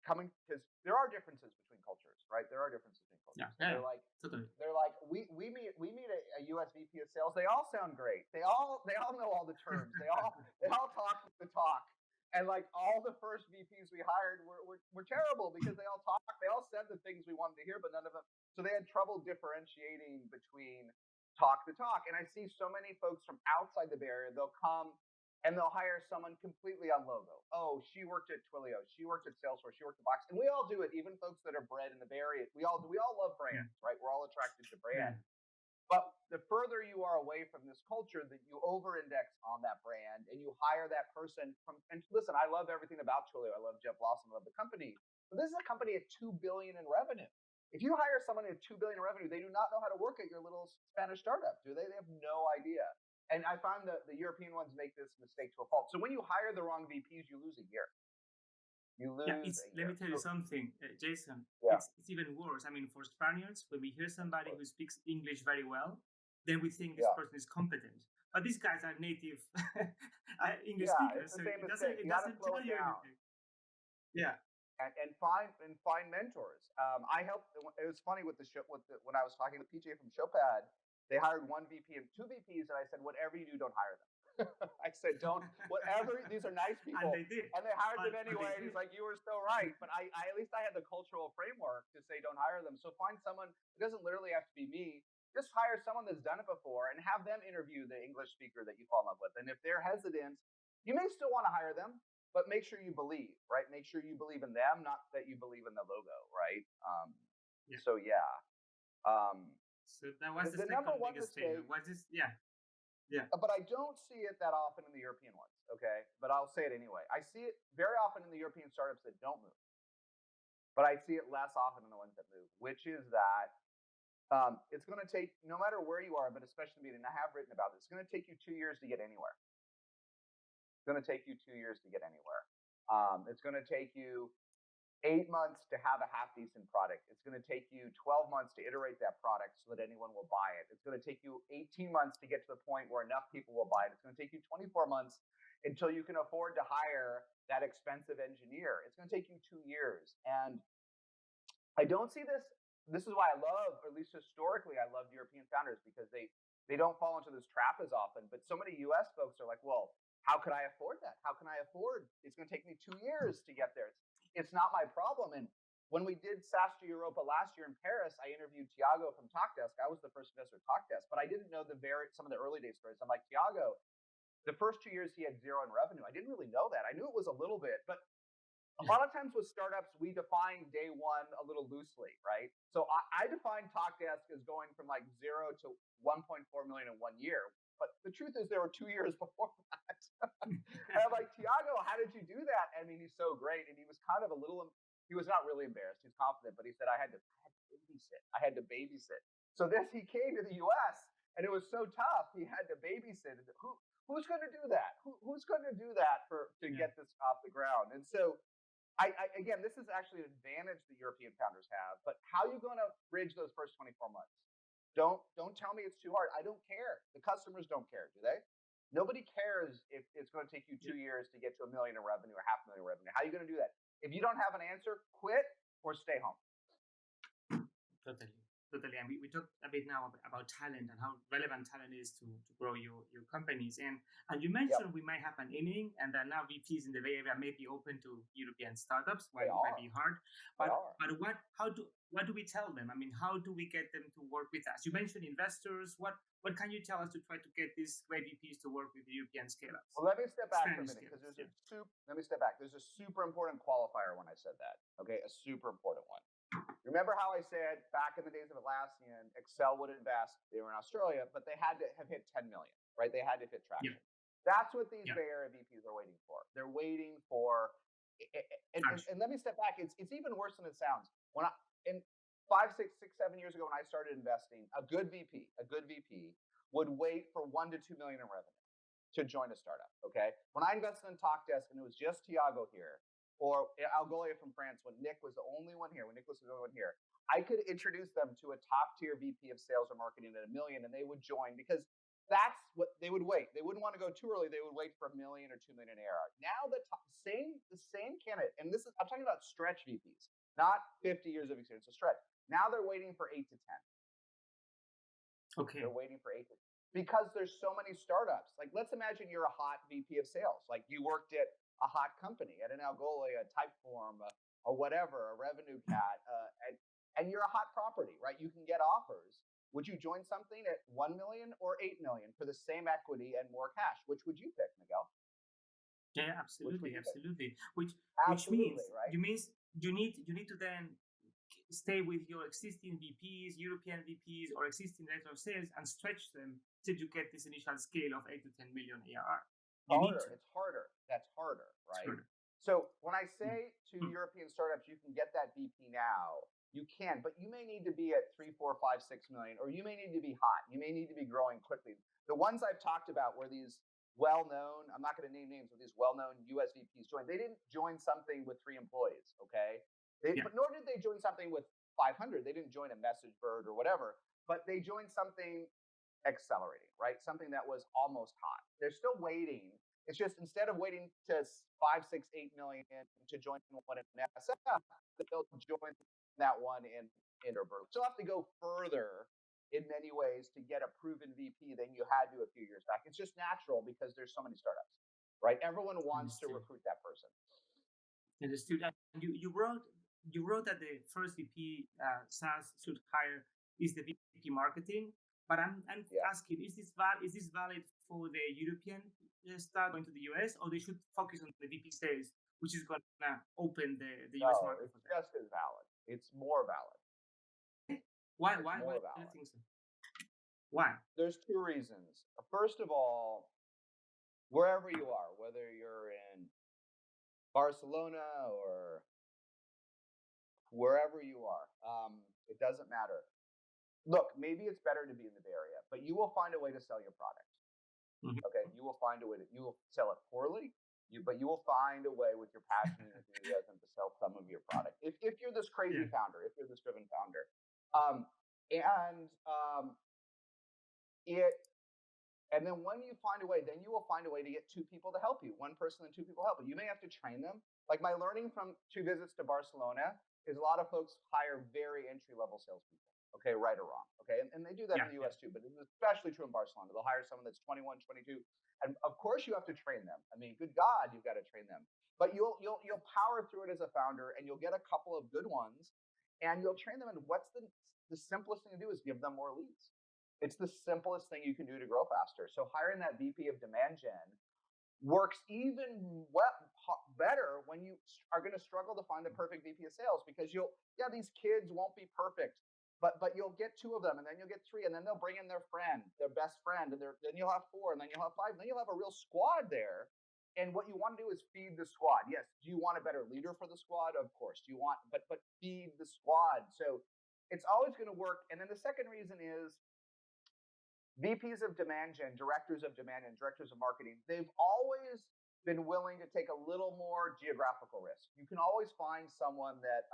coming because there are differences between cultures, right? There are differences between cultures. They're like we meet a US VP of sales. They all sound great. They all know all the terms. They all talk the talk. And like all the first VPs we hired were terrible because they all talked. They all said the things we wanted to hear, but none of them. So they had trouble differentiating between talk the talk. And I see so many folks from outside the Bay Area. They'll come and they'll hire someone completely on logo. Oh, she worked at Twilio. She worked at Salesforce. She worked at Box. And we all do it. Even folks that are bred in the Bay Area. We all love brands, right? We're all attracted to brands. But the further you are away from this culture, that you over-index on that brand and you hire that person from. And listen, I love everything about Twilio. I love Jeff Lawson. I love the company. But this is a company at $2 billion in revenue. If you hire someone at $2 billion in revenue, they do not know how to work at your little Spanish startup, do they? They have no idea. And I find that the European ones make this mistake to a fault. So when you hire the wrong VPs, you lose a year. Let me tell you something, Jason. It's even worse. I mean, for Spaniards, when we hear somebody who speaks English very well, then we think this person is competent. But these guys are native English speakers, so it doesn't tell you anything. Yeah. And find mentors. I helped. It was funny with when I was talking to PJ from Showpad. They hired one VP and two VPs, and I said, whatever you do, don't hire them. I said, whatever. These are nice people, and they did. And they hired them anyway. And he's like, you were so right. But I at least I had the cultural framework to say, don't hire them. So find someone. It doesn't literally have to be me. Just hire someone that's done it before and have them interview the English speaker that you fall in love with. And if they're hesitant, you may still want to hire them, but make sure you believe, right? Make sure you believe in them, not that you believe in the logo, right? So yeah. So that was the number one mistake. But I don't see it that often in the European ones, okay? But I'll say it anyway. I see it very often in the European startups that don't move. But I see it less often in the ones that move, which is that it's going to take, no matter where you are, but especially and I have written about this, it's going to take you 2 years to get anywhere. It's going to take you 2 years to get anywhere. It's going to take you 8 months to have a half decent product. It's going to take you 12 months to iterate that product so that anyone will buy it. It's going to take you 18 months to get to the point where enough people will buy it. It's going to take you 24 months until you can afford to hire that expensive engineer. It's going to take you 2 years. And I don't see this. This is why I love, or at least historically, I loved European founders, because they don't fall into this trap as often. But so many US folks are like, well, how could I afford that? How can I afford? It's going to take me 2 years to get there. It's not my problem. And when we did SaaS to Europa last year in Paris, I interviewed Tiago from TalkDesk. I was the first investor at TalkDesk, but I didn't know some of the early day stories. I'm like, Tiago, the first 2 years he had zero in revenue. I didn't really know that. I knew it was a little bit, but a lot of times with startups, we define day one a little loosely, right? So I define TalkDesk as going from like 0 to 1.4 million in 1 year. But the truth is there were 2 years before that. And I'm like, Tiago, how did you do that? I mean, he's so great. And he was kind of he was not really embarrassed. He's confident, but he said, I had to babysit. I had to babysit. So he came to the US, and it was so tough. He had to babysit. Who's going to do that? Who's going to do that to get this off the ground? And so again, this is actually an advantage that European founders have, but how are you going to bridge those first 24 months? Don't tell me it's too hard. I don't care. The customers don't care, do they? Nobody cares if it's going to take you 2 years to get to 1 million in revenue or $500,000 in revenue. How are you going to do that? If you don't have an answer, quit or stay home. Totally. And we talked a bit now about talent and how relevant talent is to grow your companies. And you mentioned we might have an inning, and that now VPs in the Bay Area may be open to European startups. It might be hard. But what do we tell them? I mean, how do we get them to work with us? You mentioned investors. What can you tell us to try to get these great VPs to work with European scale-ups? Well, let me step back for a minute, because let me step back. There's a super important qualifier when I said that. Okay, a super important one. Remember how I said back in the days of Atlassian, Excel would invest. They were in Australia, but they had to have hit 10 million, right? They had to hit traction. That's what these Bay Area VPs are waiting for. They're waiting for, and let me step back. It's even worse than it sounds. In 5, 6, 7 years ago, when I started investing, a good VP would wait for 1 to 2 million in revenue to join a startup. Okay, when I invested in TalkDesk and it was just Tiago here, or Algolia from France, when Nick was the only one here, I could introduce them to a top tier VP of sales or marketing at 1 million, and they would join, because that's what they would wait. They wouldn't want to go too early. They would wait for 1 million or 2 million ARR. Now the same candidate, and I'm talking about stretch VPs, not 50 years of experience, a stretch. Now they're waiting for 8 to 10. Okay. They're waiting for 8 to 10. Because there's so many startups. Like, let's imagine you're a hot VP of sales. Like, you worked at a hot company, at an Algolia, a Typeform, a whatever, a Revenue Cat, and you're a hot property, right? You can get offers. Would you join something at 1 million or 8 million for the same equity and more cash? Which would you pick, Miguel? Yeah, absolutely. Which means, right? you need to then stay with your existing VPs, European VPs, or existing director of sales, and stretch them till you get this initial scale of 8 to 10 million ARR. It's harder. That's harder, right? Harder. So when I say to European startups, you can get that VP now, you can, but you may need to be at 3, 4, 5, 6 million, or you may need to be hot. You may need to be growing quickly. The ones I've talked about were these well-known, I'm not going to name names, but these well-known US VPs joined. They didn't join something with 3 employees, okay? But nor did they join something with 500. They didn't join a MessageBird or whatever, but they joined something accelerating, right? Something that was almost hot. They're still waiting. It's just, instead of waiting to 5, 6, 8 million to join one in SF, they'll join that one in Interberg. So you'll have to go further in many ways to get a proven VP than you had to a few years back. It's just natural because there's so many startups, right? Everyone wants to recruit that person. Understood. You wrote that the first VP SaaS should hire is the VP marketing. But I'm asking, is this valid for the European start going to the US, or they should focus on the VP sales, which is going to open the US market? It's just as valid. It's more valid. Why do you think so? Why? There's 2 reasons. First of all, wherever you are, whether you're in Barcelona or wherever you are, it doesn't matter. Look, maybe it's better to be in the Bay Area, but you will find a way to sell your product. Okay, you will find a way you will sell it poorly, But you will find a way with your passion and enthusiasm to sell some of your product. If you're this crazy founder, if you're this driven founder, and then when you find a way, then you will find a way to get two people to help you. One person and two people help you. You may have to train them. Like my learning from 2 visits to Barcelona is a lot of folks hire very entry-level salespeople. Okay, right or wrong. Okay, and they do that in the US too, but it's especially true in Barcelona. They'll hire someone that's 21, 22, and of course you have to train them. I mean, good God, you've got to train them. But you'll power through it as a founder, and you'll get a couple of good ones, and you'll train them. And what's the simplest thing to do is give them more leads. It's the simplest thing you can do to grow faster. So hiring that VP of demand gen works even better when you are going to struggle to find the perfect VP of sales, because these kids won't be perfect, but you'll get 2 of them, and then you'll get 3, and then they'll bring in their friend, their best friend, and then you'll have 4, and then you'll have 5, and then you'll have a real squad there. And what you want to do is feed the squad. Yes, do you want a better leader for the squad? Of course. Do you want, but feed the squad. So it's always going to work. And then the second reason is VPs of demand gen, directors of demand and directors of marketing, they've always been willing to take a little more geographical risk. You can always find someone that,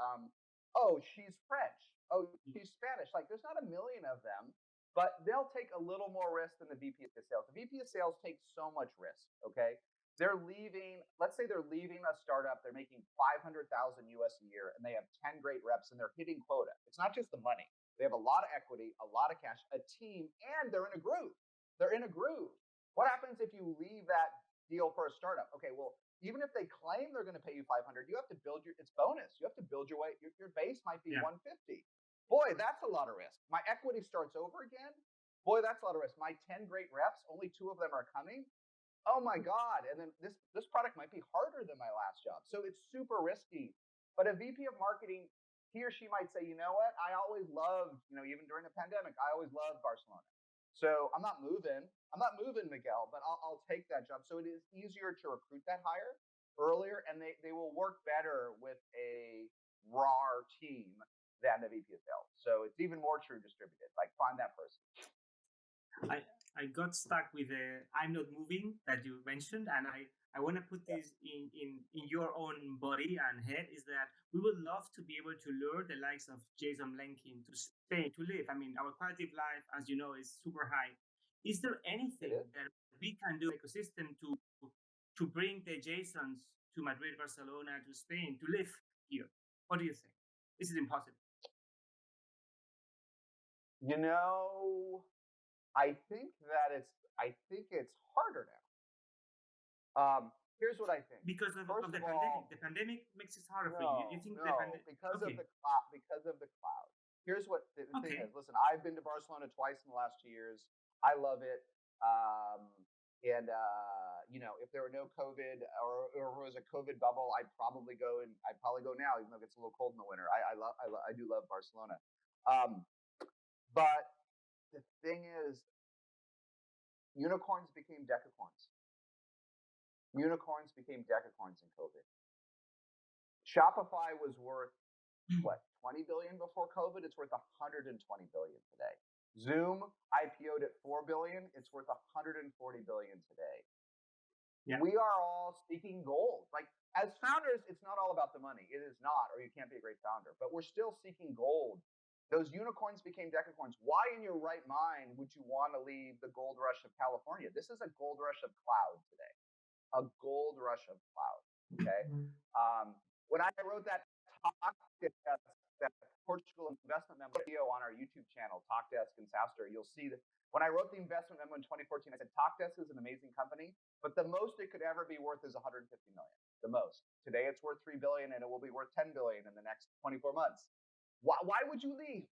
she's French. Oh, she's Spanish. Like, there's not a million of them, but they'll take a little more risk than the VP of sales. The VP of sales takes so much risk, okay? Let's say they're leaving a startup, they're making $500,000 US a year, and they have 10 great reps, and they're hitting quota. It's not just the money. They have a lot of equity, a lot of cash, a team, and they're in a groove. What happens if you leave that deal for a startup? Okay, well, even if they claim they're going to pay you 500, you have to build it's bonus. You have to build your way. Your base might be 150. Boy, that's a lot of risk. My equity starts over again. Boy, that's a lot of risk. My 10 great reps, only 2 of them are coming. Oh my God. And then this product might be harder than my last job. So it's super risky. But a VP of marketing, he or she might say, you know what? I always loved, even during the pandemic, I always loved Barcelona. So I'm not moving, Miguel, but I'll take that job. So it is easier to recruit that hire earlier, and they will work better with a raw team than the VP of sales. So it's even more true distributed. Like, find that person. I got stuck with the I'm not moving that you mentioned, and I want to put this in your own body and head, is that we would love to be able to lure the likes of Jason Lenkin to Spain to live. I mean, our quality of life, as you know, is super high. Is there anything that we can do ecosystem to bring the Jasons to Madrid, Barcelona, to Spain to live here? What do you think? Is it impossible? I think it's harder now. Here's what I think. Because of the pandemic. The pandemic makes it harder for you. You think because of the cloud. Here's what the thing is. Listen, I've been to Barcelona twice in the last 2 years. I love it. If there were no COVID or it was a COVID bubble, I'd probably go now, even though it gets a little cold in the winter. I do love Barcelona. But the thing is, unicorns became decacorns. Unicorns became decacorns in COVID. Shopify was worth what, 20 billion before COVID? It's worth 120 billion today. Zoom IPO'd at 4 billion. It's worth 140 billion today. Yeah. We are all seeking gold. Like, as founders, it's not all about the money. It is not, or you can't be a great founder. But we're still seeking gold. Those unicorns became decacorns. Why in your right mind would you want to leave the gold rush of California? This is a gold rush of cloud today. A gold rush of cloud. Okay. When I wrote that talk, that Portugal investment memo video on our YouTube channel, Talkdesk and Saster, you'll see that when I wrote the investment memo in 2014, I said Talkdesk is an amazing company, but the most it could ever be worth is 150 million. The most. Today it's worth 3 billion, and it will be worth 10 billion in the next 24 months. Why would you leave?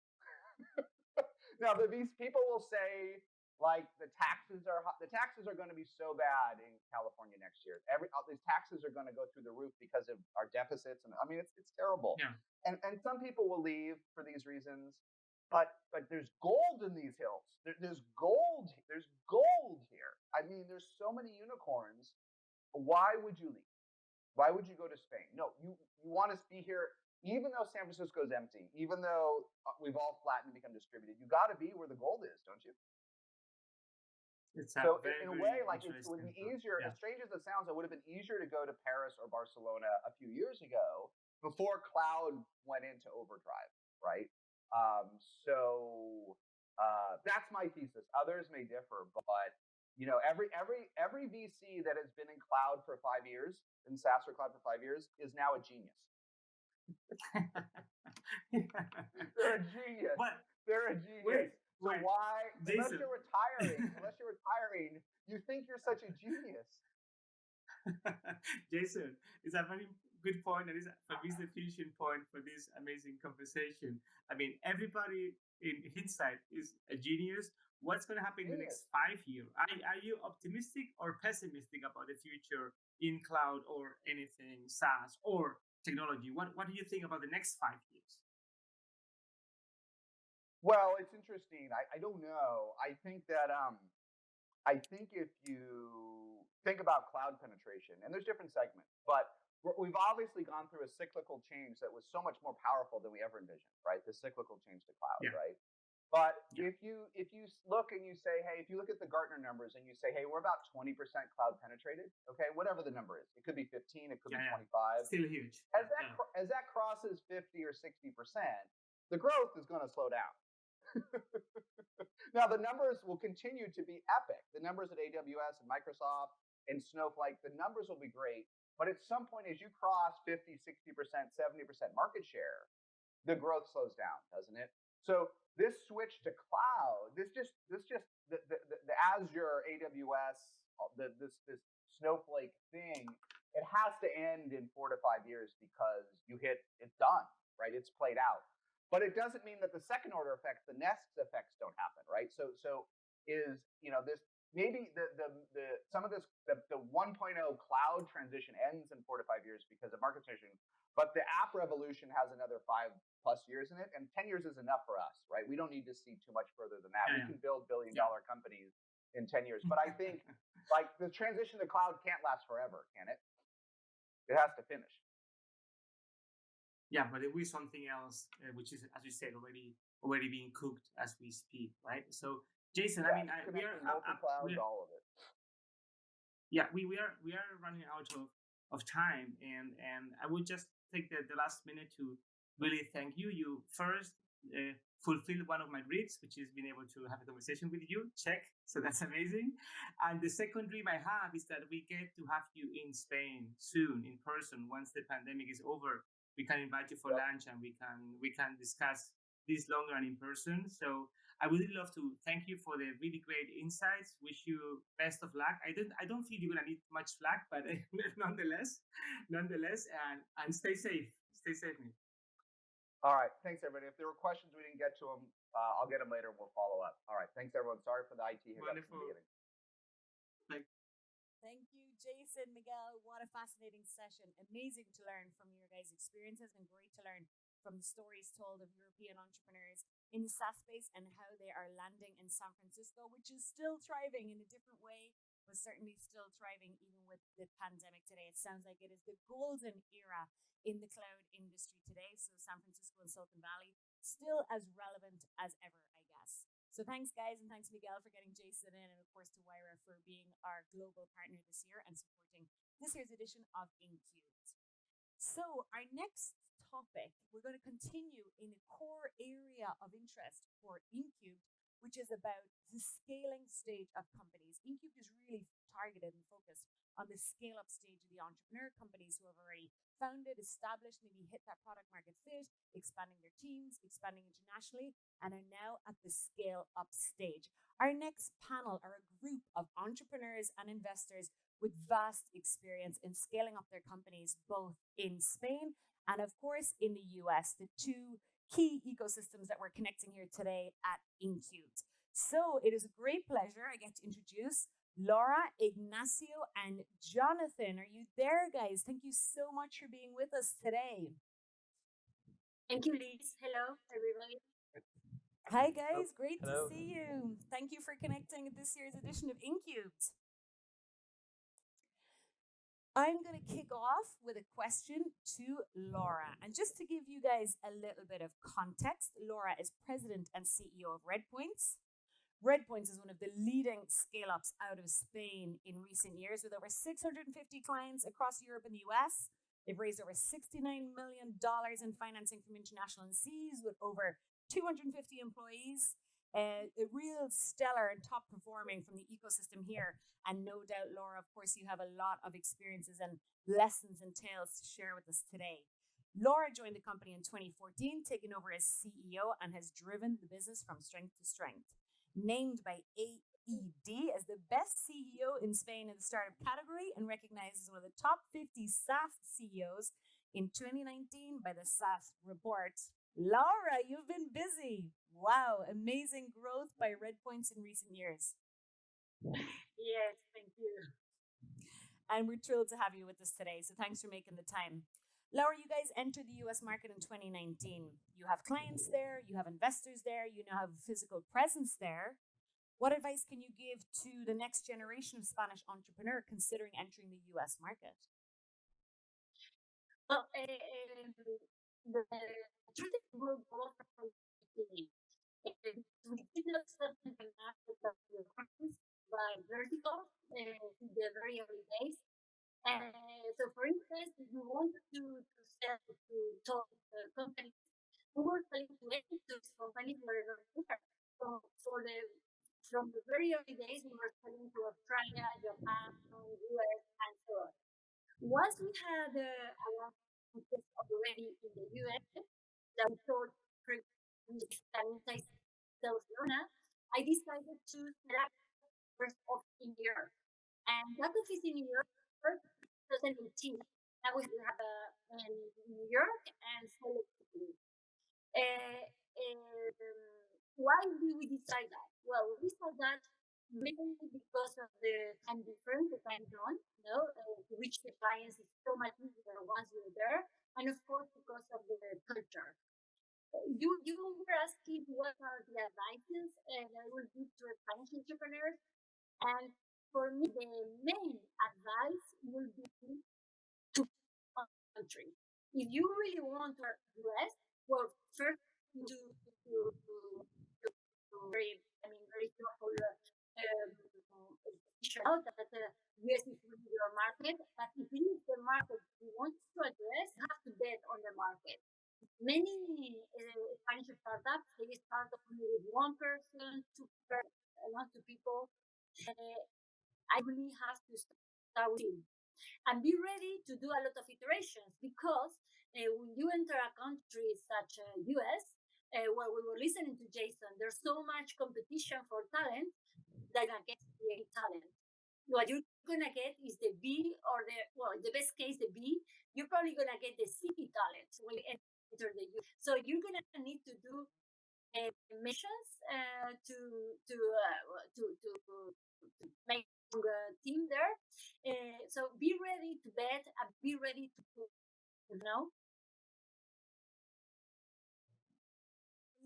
Now, these people will say, like, the taxes are going to be so bad in California next year. These taxes are going to go through the roof because of our deficits, and I mean, it's terrible. Yeah. And some people will leave for these reasons, but there's gold in these hills. There's gold. There's gold here. I mean, there's so many unicorns. Why would you leave? Why would you go to Spain? No, you want to be here. Even though San Francisco's empty, even though we've all flattened and become distributed, you got to be where the gold is, don't you? It's So very, in a very way, like it would interesting. be easier, Yeah. as strange as it sounds, it would have been easier to go to Paris or Barcelona a few years ago before cloud went into overdrive, right? Um, so that's my thesis. Others may differ, but every VC that has been in cloud for 5 years, in SaaS or cloud for 5 years, is now a genius. They're a genius. But They're a genius. So wait, why, unless Jason. you're retiring, you think you're such a genius. Jason, it's a very good point, and it's for me the finishing point for this amazing conversation. I mean, everybody in hindsight is a genius. What's going to happen in the next 5 years? Are you optimistic or pessimistic about the future in cloud or anything SaaS or technology? What do you think about the next 5 years? Well, it's interesting. I don't know. I think if you think about cloud penetration, and there's different segments, but we've obviously gone through a cyclical change that was so much more powerful than we ever envisioned, right? The cyclical change to cloud, right? But if you look and you say, hey, if you look at the Gartner numbers and you say, hey, we're about 20% cloud penetrated, okay, whatever the number is, it could be 15, it could be 25. Still huge. As that crosses 50 or 60%, the growth is going to slow down. Now, the numbers will continue to be epic. The numbers at AWS and Microsoft and Snowflake, the numbers will be great. But at some point, as you cross 50, 60%, 70% market share, the growth slows down, doesn't it? So this switch to cloud, this the Azure, AWS, this Snowflake thing, it has to end in 4 to 5 years because it's done, right? It's played out. But it doesn't mean that the second order effects, the nest effects, don't happen, right? So is this maybe the 1.0 cloud transition ends in 4 to 5 years because of market transition, but the app revolution has another 5+ years in it, and 10 years is enough for us, right? We don't need to see too much further than that. We can build billion-dollar companies in 10 years, but I think like the transition to cloud can't last forever, can it? It has to finish. Yeah, but there will be something else, which is, as you said, already being cooked as we speak, right? So, Jason, I mean, we are all of it. Yeah, we are running out of time, and I would just take the last minute to really thank you. You first fulfilled one of my dreams, which is being able to have a conversation with you. Check, so that's amazing. And the second dream I have is that we get to have you in Spain soon, in person, once the pandemic is over. We can invite you for lunch, and we can discuss this longer and in person. So I would really love to thank you for the really great insights. Wish you best of luck. I don't feel you're gonna need much luck, but nonetheless, and stay safe. Stay safe, mate. All right, thanks everybody. If there were questions we didn't get to them, I'll get them later and we'll follow up. All right, thanks everyone. Sorry for the IT hiccups at the beginning. Thank you, Jason, Miguel. What a fascinating session. Amazing to learn from your guys' experiences and great to learn from the stories told of European entrepreneurs in the SaaS space and how they are landing in San Francisco, which is still thriving in a different way, but certainly still thriving even with the pandemic today. It sounds like it is the golden era in the cloud industry today. So San Francisco and Silicon Valley still as relevant as ever, I guess. So thanks, guys, and thanks, Miguel, for getting Jason in, and of course to Wyra for being our global partner this year and supporting this year's edition of InCubed. So our next topic, we're going to continue in a core area of interest for InCubed, which is about the scaling stage of companies. InCubed is really targeted and focused on the scale-up stage of the entrepreneur companies who have already founded, established, maybe hit that product market fit, expanding their teams, expanding internationally, and are now at the scale-up stage. Our next panel are a group of entrepreneurs and investors with vast experience in scaling up their companies, both in Spain and, of course, in the US, the two key ecosystems that we're connecting here today at InCubed. So it is a great pleasure. I get to introduce Laura, Ignacio, and Jonathan. Are you there, guys? Thank you so much for being with us today. Thank you, Liz. Hello, everybody. Hi, guys. Great to see you. Thank you for connecting at this year's edition of InCubed. I'm going to kick off with a question to Laura. And just to give you guys a little bit of context, Laura is president and CEO of Redpoints. Redpoints is one of the leading scale ups out of Spain in recent years with over 650 clients across Europe and the US. They've raised over $69 million in financing from international VCs with over 250 employees. A real stellar and top performing from the ecosystem here. And no doubt, Laura, of course, you have a lot of experiences and lessons and tales to share with us today. Laura joined the company in 2014, taking over as CEO, and has driven the business from strength to strength. Named by AED as the best CEO in Spain in the startup category and recognized as one of the top 50 SaaS CEOs in 2019 by the SaaS report. Laura, you've been busy. Wow, amazing growth by Redpoints in recent years. Yes, thank you. And we're thrilled to have you with us today. So thanks for making the time. Laura, you guys entered the US market in 2019. You have clients there, you have investors there, you now have a physical presence there. What advice can you give to the next generation of Spanish entrepreneur considering entering the US market? Well, the truth is we're both from the beginning. We did not start in the market of the companies by vertical in the very early days. So, for instance, if you wanted to sell to top companies, we were selling to any of those companies wherever we were. So, from the very early days, we were selling to Australia, Japan, US, and so on. Once we had our business already in the US, that we thought inside Barcelona, I decided to set up first office in New York. And that office in New York, 2018, now we have in New York and Salt Lake City. Why did we decide that? Well, we decided that mainly because of the time difference, the time zone, to reach the clients is so much easier once you're there, and of course because of the culture. You were asking what are the advices and I will give to Spanish entrepreneurs, and for me the main advice will be to country. If you really want to US, well, first to very careful out that US is really your market, but if it is the market you want to address, you have to bet on the market. Many Spanish startups, they start only with one person, two people. I really have to start with him. And be ready to do a lot of iterations because when you enter a country such as US, where we were listening to Jason, there's so much competition for talent that I get the talent. What you're gonna get is the B or in the best case the B. You're probably gonna get the C talent when you enter the U. So you're gonna need to do missions to make a team there. So be ready to bet and be ready to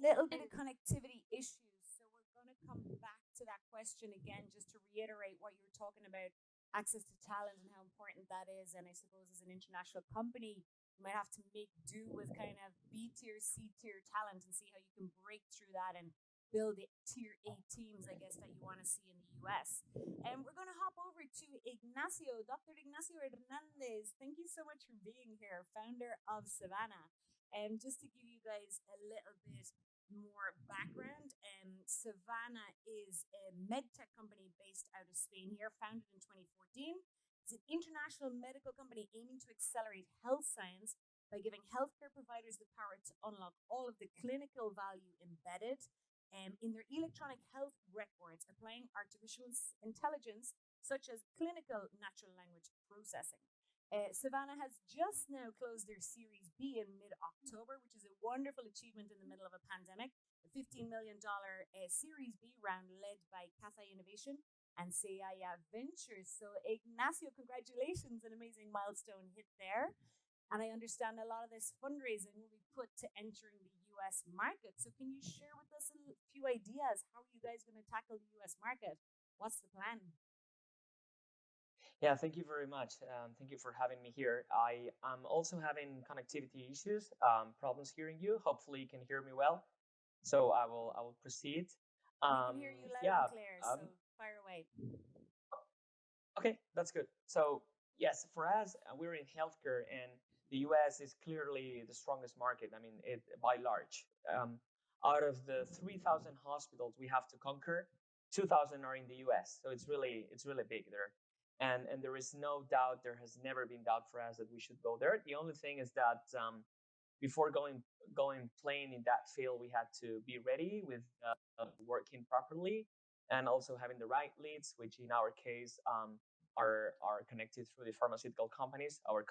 Little bit of connectivity issues. So we're going to come back to that question again, just to reiterate what you were talking about, access to talent and how important that is. And I suppose as an international company, you might have to make do with kind of B tier, C tier talent and see how you can break through that and build the tier A teams, I guess, that you want to see in the US. And we're going to hop over to Ignacio, Dr. Ignacio Hernandez. Thank you so much for being here, founder of Savannah. And just to give you guys a little bit more background, Savannah is a medtech company based out of Spain here, founded in 2014. It's an international medical company aiming to accelerate health science by giving healthcare providers the power to unlock all of the clinical value embedded in their electronic health records, applying artificial intelligence such as clinical natural language processing. Savannah has just now closed their Series B in mid-October, which is a wonderful achievement in the middle of a pandemic. A $15 million Series B round led by Casa Innovation and Seaya Ventures. So Ignacio, congratulations, an amazing milestone hit there. And I understand a lot of this fundraising will be put to entering the US market. So can you share with us a few ideas? How are you guys going to tackle the US market? What's the plan? Yeah, thank you very much. Thank you for having me here. I am also having connectivity issues, problems hearing you. Hopefully you can hear me well. So I will proceed. We can hear you loud Yeah. and clear, so fire away. Okay, that's good. So yes, for us, we're in healthcare, and the U.S. is clearly the strongest market. I mean, it by large. Out of the 3,000 hospitals we have to conquer, 2,000 are in the U.S. So it's really big there, and there is no doubt. There has never been doubt for us that we should go there. The only thing is that before going playing in that field, we had to be ready with working properly and also having the right leads, which in our case are connected through the pharmaceutical companies, our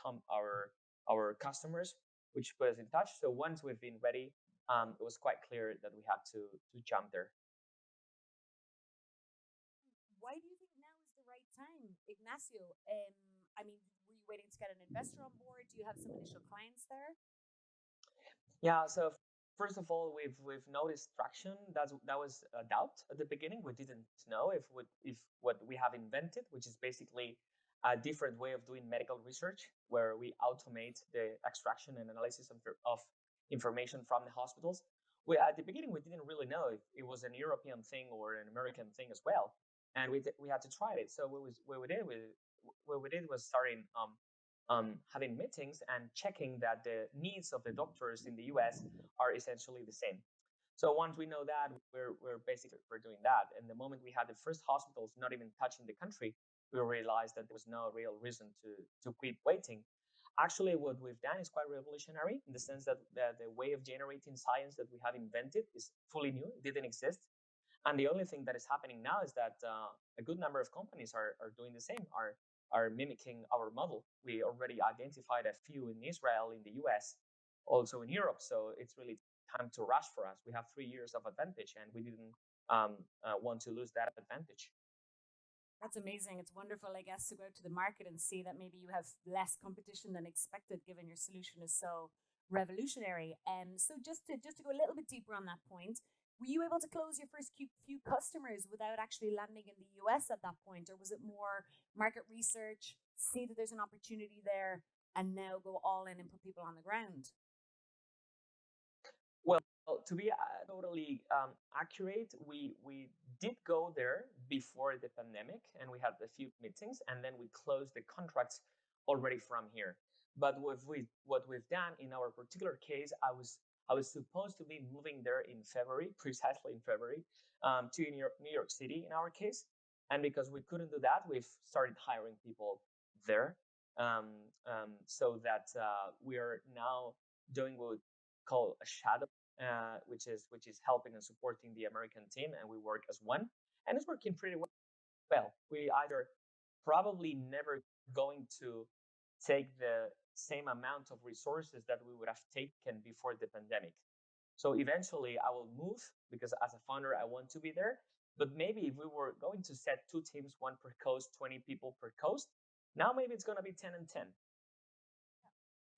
customers, which put us in touch. So once we've been ready, it was quite clear that we had to jump there. Why do you think now is the right time, Ignacio? I mean, were you waiting to get an investor on board? Do you have some initial clients there? Yeah. So first of all, we've noticed traction. That was a doubt at the beginning. We didn't know if what we have invented, which is basically a different way of doing medical research, where we automate the extraction and analysis of information from the hospitals. We at the beginning we didn't really know if it was an European thing or an American thing as well, and we had to try it. So what we did was starting having meetings and checking that the needs of the doctors in the US are essentially the same. So once we know that, we're doing that. And the moment we had the first hospitals not even touching the country, we realized that there was no real reason to quit waiting. Actually, what we've done is quite revolutionary in the sense that the way of generating science that we have invented is fully new. It didn't exist. And the only thing that is happening now is that a good number of companies are doing the same, are mimicking our model. We already identified a few in Israel, in the US, also in Europe. So it's really time to rush for us. We have 3 years of advantage, and we didn't want to lose that advantage. That's amazing. It's wonderful, I guess, to go out to the market and see that maybe you have less competition than expected, given your solution is so revolutionary. So just to go a little bit deeper on that point, were you able to close your first few customers without actually landing in the US at that point, or was it more market research, see that there's an opportunity there, and now go all in and put people on the ground? Well, to be totally accurate, we did go there before the pandemic, and we had a few meetings, and then we closed the contracts already from here. But what we've done in our particular case, I was supposed to be moving there in February, precisely in February, to New York City in our case, and because we couldn't do that, we've started hiring people there, so that we are now doing what we call a shadow, which is helping and supporting the American team, and we work as one, and it's working pretty well. We either probably never going to take the same amount of resources that we would have taken before the pandemic. So eventually I will move because as a founder, I want to be there. But maybe if we were going to set two teams, one per coast, 20 people per coast, now maybe it's going to be 10 and 10.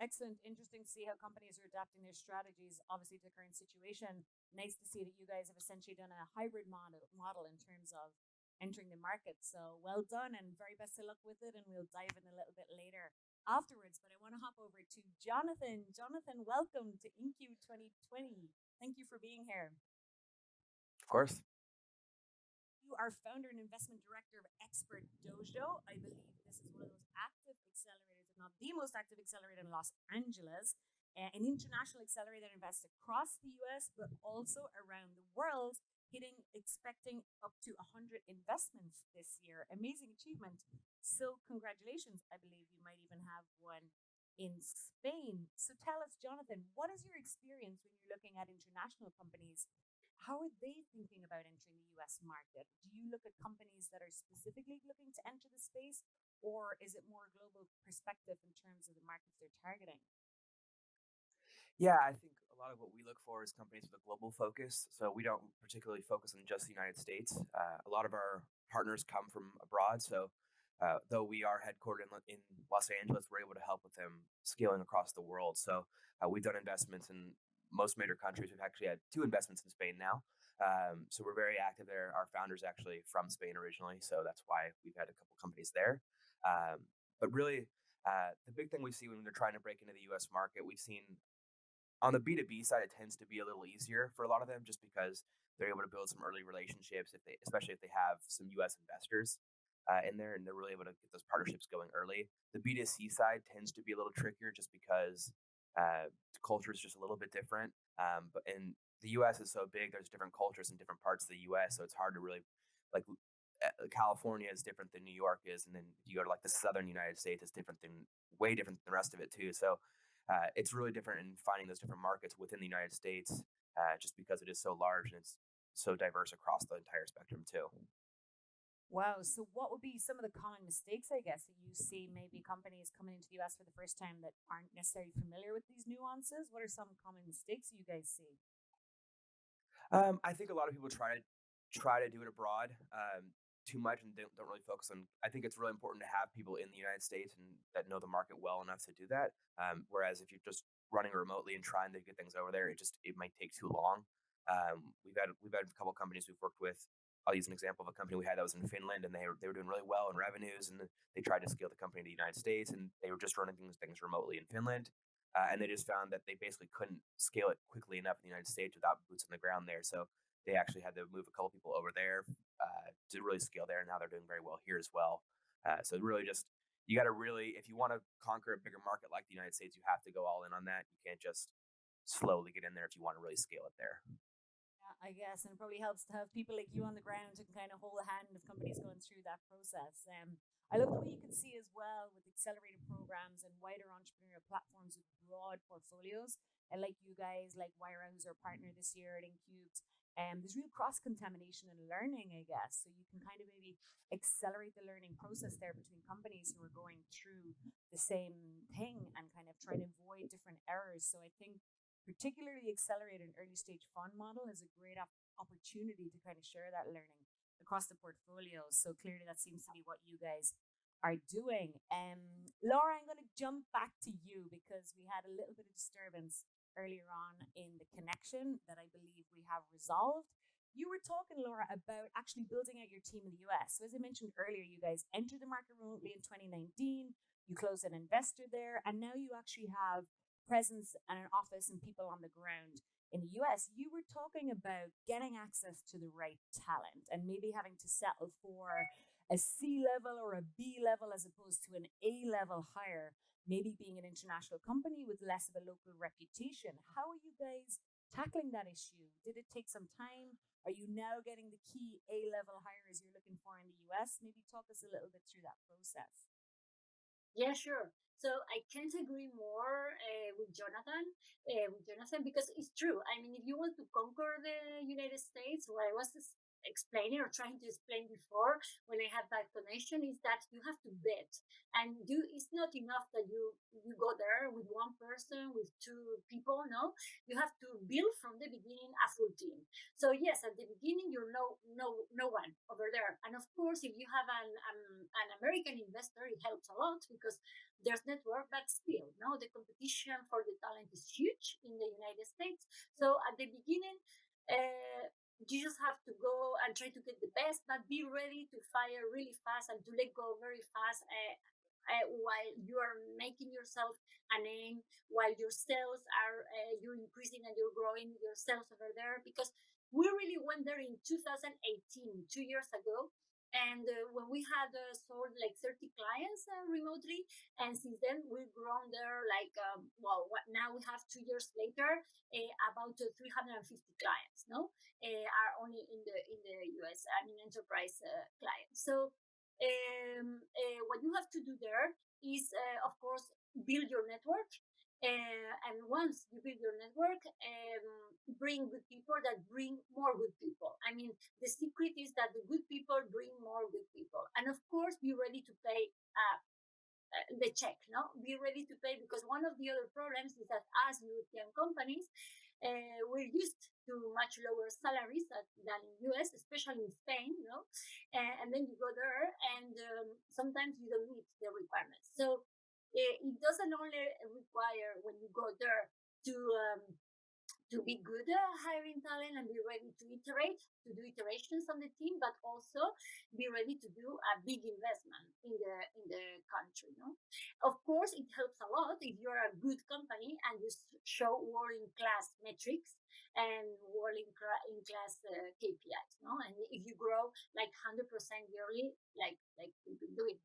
Excellent. Interesting to see how companies are adapting their strategies, obviously, to the current situation. Nice to see that you guys have essentially done a hybrid model in terms of entering the market. So well done and very best of luck with it. And we'll dive in a little bit later afterwards. But I want to hop over to Jonathan. Jonathan, welcome to InQ 2020. Thank you for being here. Of course. You are founder and investment director of Expert Dojo. I believe this is one of those active accelerators, if not the most active accelerator in Los Angeles, an international accelerator that invests across the US, but also around the world, expecting up to 100 investments this year. Amazing achievement. So congratulations. I believe you might even have one in Spain. So tell us, Jonathan, what is your experience when you're looking at international companies? How are they thinking about entering the US market? Do you look at companies that are specifically looking to enter the space, or is it more global perspective in terms of the markets they're targeting? Yeah, I think a lot of what we look for is companies with a global focus. So we don't particularly focus on just the United States. A lot of our partners come from abroad. So though we are headquartered in Los Angeles, we're able to help with them scaling across the world. So we've done investments in most major countries. We've actually had 2 investments in Spain now. So we're very active there. Our founder's actually from Spain originally. So that's why we've had a couple companies there. But really, the big thing we see when they're trying to break into the US market, we've seen on the B2B side, it tends to be a little easier for a lot of them just because they're able to build some early relationships especially if they have some U.S. investors in there, and they're really able to get those partnerships going early. The B2C side tends to be a little trickier just because the culture is just a little bit different. But in the U.S. is so big, there's different cultures in different parts of the U.S., so it's hard to really like. California is different than New York is, and then you go to like the southern United States, it's way different than the rest of it too. So it's really different in finding those different markets within the United States, just because it is so large and it's so diverse across the entire spectrum too. Wow. So, what would be some of the common mistakes, I guess, that you see maybe companies coming into the US for the first time that aren't necessarily familiar with these nuances? What are some common mistakes you guys see? I think a lot of people try to do it abroad too much and don't really focus on. I think it's really important to have people in the United States and that know the market well enough to do that. Whereas if you're just running remotely and trying to get things over there, it might take too long. We've had a couple companies we've worked with. I'll use an example of a company we had that was in Finland, and they were doing really well in revenues, and they tried to scale the company to the United States, and they were just running things remotely in Finland. And they just found that they basically couldn't scale it quickly enough in the United States without boots on the ground there. So they actually had to move a couple people over there to really scale there. And now they're doing very well here as well. So really just, you got to really, if you want to conquer a bigger market like the United States, you have to go all in on that. You can't just slowly get in there if you want to really scale it there. Yeah, I guess, and it probably helps to have people like you on the ground to kind of hold a hand of companies going through that process. I love the way you can see as well with accelerated programs and wider entrepreneurial platforms with broad portfolios. And like you guys, like Wyra, who's our partner this year at Incubed, there's real cross contamination and learning, I guess. So you can kind of maybe accelerate the learning process there between companies who are going through the same thing and kind of trying to avoid different errors. So I think particularly accelerated and early stage fund model is a great opportunity to kind of share that learning across the portfolio. So clearly that seems to be what you guys are doing. Laura, I'm going to jump back to you because we had a little bit of disturbance earlier on in the connection that I believe we have resolved. You were talking, Laura, about actually building out your team in the US. So as I mentioned earlier, you guys entered the market remotely in 2019. You closed an investor there, and now you actually have presence and an office and people on the ground in the US. You were talking about getting access to the right talent and maybe having to settle for a C level or a B level as opposed to an A level hire, maybe being an international company with less of a local reputation. How are you guys tackling that issue? Did it take some time? Are you now getting the key A level hires you're looking for in the US? Maybe talk us a little bit through that process. Yeah, sure. So I can't agree more with Jonathan. Because it's true. I mean, if you want to conquer the United States, what I was explaining or trying to explain before when I had that connection is that you have to bet, and it's not enough that you go there with one person, with two people. No, you have to build from the beginning a full team. So yes, at the beginning you're no one over there, and of course if you have an American investor, it helps a lot because there's network, but still, no, the competition for the talent is huge in the United States. So at the beginning, you just have to go and try to get the best, but be ready to fire really fast and to let go very fast. While you are making yourself a name, while your sales are you're increasing and you're growing your sales over there, because we really went there in 2018, 2 years ago, and when we had sold like 30 clients remotely, and since then we've grown there like now we have 2 years later about 350 clients, no, are only in the US. I mean enterprise clients. So what you have to do there is, of course, build your network. And once you build your network, bring good people that bring more good people. I mean, the secret is that the good people bring more good people. And of course, be ready to pay the check, no? Be ready to pay, because one of the other problems is that as European companies, we're used to much lower salaries than in US, especially in Spain, no? And then you go there and sometimes you don't meet the requirements. So it doesn't only require when you go there to be good at hiring talent and be ready to do iterations on the team, but also be ready to do a big investment in the country. No? Of course, it helps a lot if you're a good company and you show world-class metrics and world in class KPIs. No, and if you grow like 100% yearly, like we've been doing.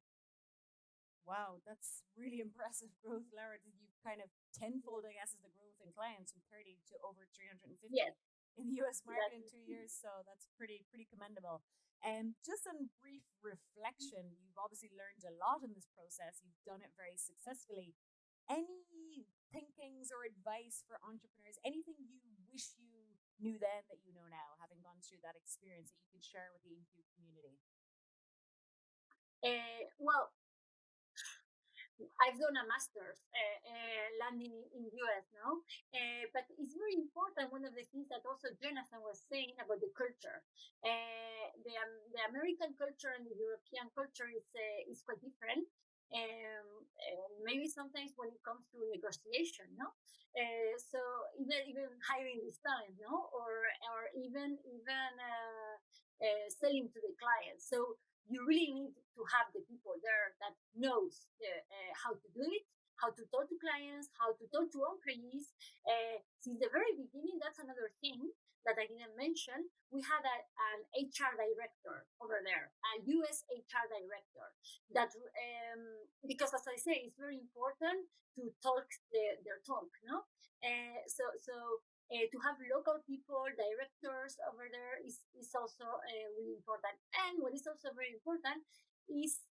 Wow, that's really impressive growth, Lara. That you've kind of tenfold, I guess, is the growth in clients from 30 to over 350 Yes, in the US market in that's 2 years. So that's pretty commendable. And just on brief reflection, you've obviously learned a lot in this process. You've done it very successfully. Any thinkings or advice for entrepreneurs? Anything you wish you knew then that you know now, having gone through that experience that you can share with the InCube community? well, I've done a master's landing in US now, but it's very important. One of the things that also Jonathan was saying about the culture, the American culture and the European culture is quite different. Maybe sometimes when it comes to negotiation, no. So even hiring this talent, no, or even selling to the client. So you really need to have the people there that knows how to do it, how to talk to clients, how to talk to employees. Since the very beginning, that's another thing that I didn't mention. We had an HR director over there, a US HR director. That because, as I say, it's very important to talk their talk, no. To have local people, directors over there is also really important. And what is also very important is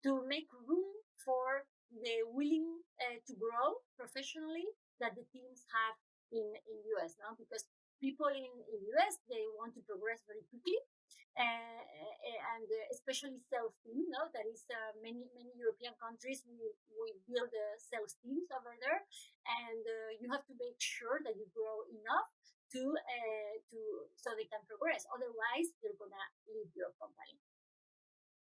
to make room for the willing to grow professionally that the teams have in US now, because people in US, they want to progress very quickly, and especially sales team. No, that is many European countries we build sales teams over there, and you have to make sure that you grow enough to so they can progress. Otherwise, they're gonna leave your company.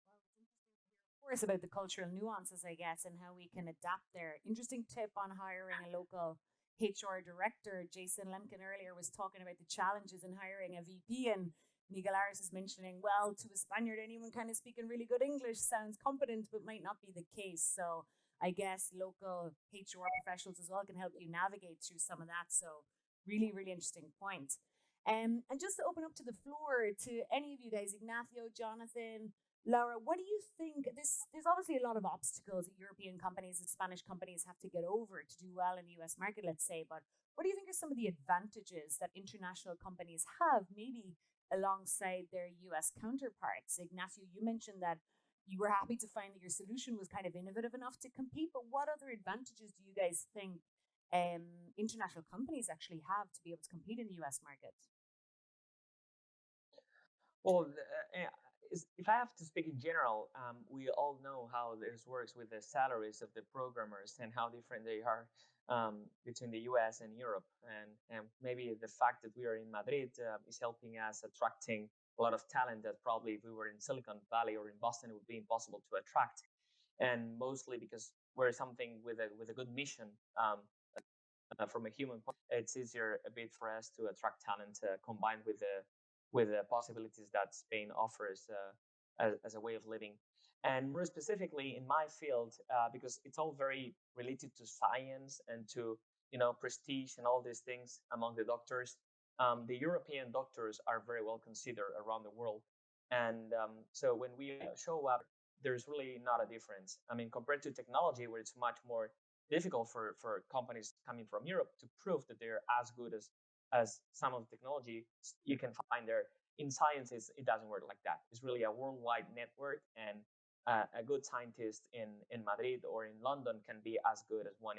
Well, it's interesting to hear, of course, about the cultural nuances, I guess, and how we can adapt there. Interesting tip on hiring a local HR director. Jason Lemkin earlier was talking about the challenges in hiring a VP, and Miguel Aris is mentioning, well, to a Spaniard, anyone kind of speaking really good English sounds competent, but might not be the case. So I guess local HR professionals as well can help you navigate through some of that. So really interesting point. And just to open up to the floor to any of you guys, Ignacio, Jonathan, Laura, what do you think? There's obviously a lot of obstacles that European companies and Spanish companies have to get over to do well in the US market, let's say. But what do you think are some of the advantages that international companies have, maybe alongside their US counterparts? Ignacio, you mentioned that you were happy to find that your solution was kind of innovative enough to compete, but what other advantages do you guys think international companies actually have to be able to compete in the US market? Well, if I have to speak in general, we all know how this works with the salaries of the programmers and how different they are between the US and Europe. And maybe the fact that we are in Madrid is helping us attracting a lot of talent that probably if we were in Silicon Valley or in Boston, it would be impossible to attract. And mostly because we're something with a good mission. From a human point, it's easier a bit for us to attract talent combined with the possibilities that Spain offers as a way of living. And more specifically in my field, because it's all very related to science and to prestige and all these things among the doctors. The European doctors are very well considered around the world, and so when we show up, there's really not a difference. I mean, compared to technology, where it's much more difficult for companies coming from Europe to prove that they're as good as some of the technology you can find there. In sciences, it doesn't work like that. It's really a worldwide network, and a good scientist in Madrid or in London can be as good as one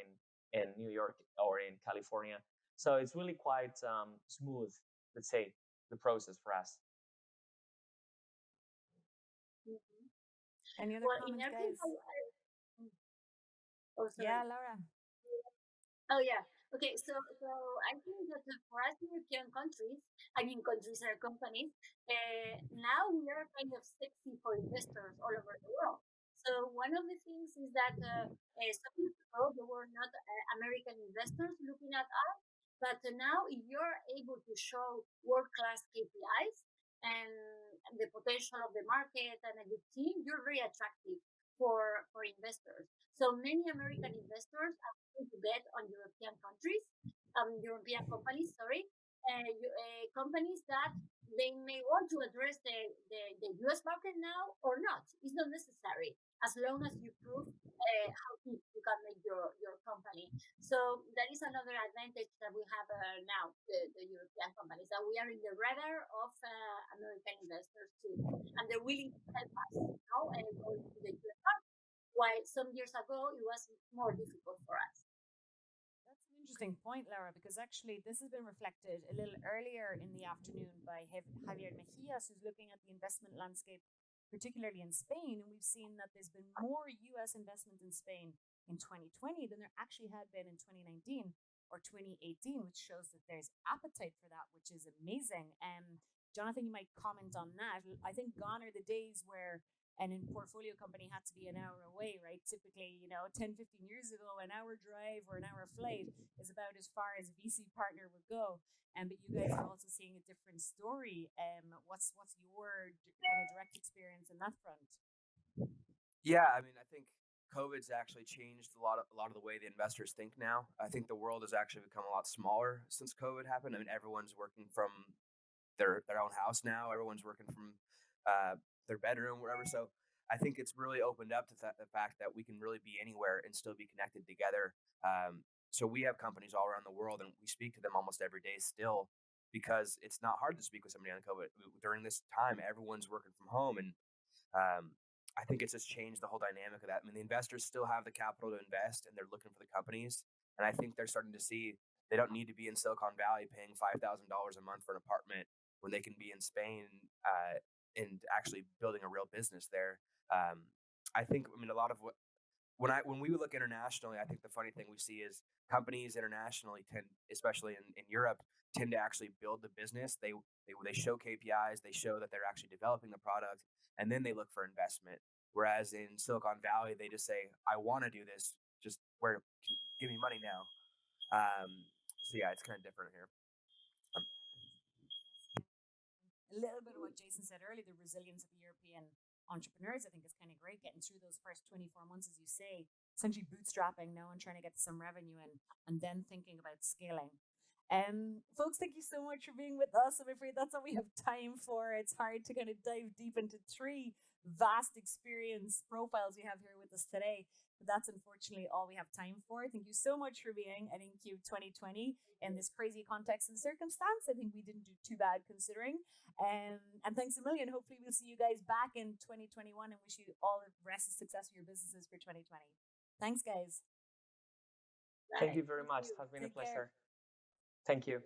in New York or in California. So it's really quite smooth, let's say, the process for us. Mm-hmm. Any other comments, guys? Yeah, Laura. Oh yeah. Okay. So I think that for us European countries, I mean countries are companies. Now we are kind of sexy for investors all over the world. So one of the things is that some years ago there were not American investors looking at us, but now if you're able to show world-class KPIs and the potential of the market and a good team, you're very attractive for investors. So many American investors are going to bet on European countries, European companies, sorry, companies that they may want to address the US market now or not. It's not necessary as long as you prove how big you can make your company. So that is another advantage that we have now, the European companies, that we are in the radar of American investors too. And they're willing to help us now go to the US market. While some years ago, it was more difficult for us. That's an interesting point, Laura, because actually this has been reflected a little earlier in the afternoon by Javier Mejias, who's looking at the investment landscape, particularly in Spain. And we've seen that there's been more US investment in Spain in 2020 than there actually had been in 2019 or 2018, which shows that there's appetite for that, which is amazing. Jonathan, you might comment on that. I think gone are the days where and in portfolio company had to be an hour away, right? Typically, 10, 15 years ago, an hour drive or an hour flight is about as far as a VC partner would go. But you guys are also seeing a different story. What's your kind of direct experience in that front? Yeah, I mean, I think COVID's actually changed a lot of the way the investors think now. I think the world has actually become a lot smaller since COVID happened. I mean, everyone's working from their own house now. Everyone's working from their bedroom, wherever. So I think it's really opened up to the fact that we can really be anywhere and still be connected together. So we have companies all around the world, and we speak to them almost every day still, because it's not hard to speak with somebody on COVID. During this time, everyone's working from home, and I think it's just changed the whole dynamic of that. I mean, the investors still have the capital to invest, and they're looking for the companies. And I think they're starting to see they don't need to be in Silicon Valley paying $5,000 a month for an apartment when they can be in Spain and actually building a real business there. I think, I mean, a lot of when we look internationally, I think the funny thing we see is companies internationally tend, especially in Europe, tend to actually build the business. They show KPIs, they show that they're actually developing the product, and then they look for investment. Whereas in Silicon Valley, they just say, "I want to do this. Just give me money now." So yeah, it's kind of different here. A little bit of what Jason said earlier, the resilience of the European entrepreneurs, I think is kind of great, getting through those first 24 months, as you say, essentially bootstrapping now and trying to get some revenue and then thinking about scaling. Folks, thank you so much for being with us. I'm afraid that's all we have time for. It's hard to kind of dive deep into three vast experience profiles we have here with us today. But that's unfortunately all we have time for. Thank you so much for being at InCube 2020 in this crazy context and circumstance. I think we didn't do too bad considering. And thanks a million. Hopefully we'll see you guys back in 2021 and wish you all the rest of success for your businesses for 2020. Thanks, guys. Thank you very much. It has been a pleasure. Thank you.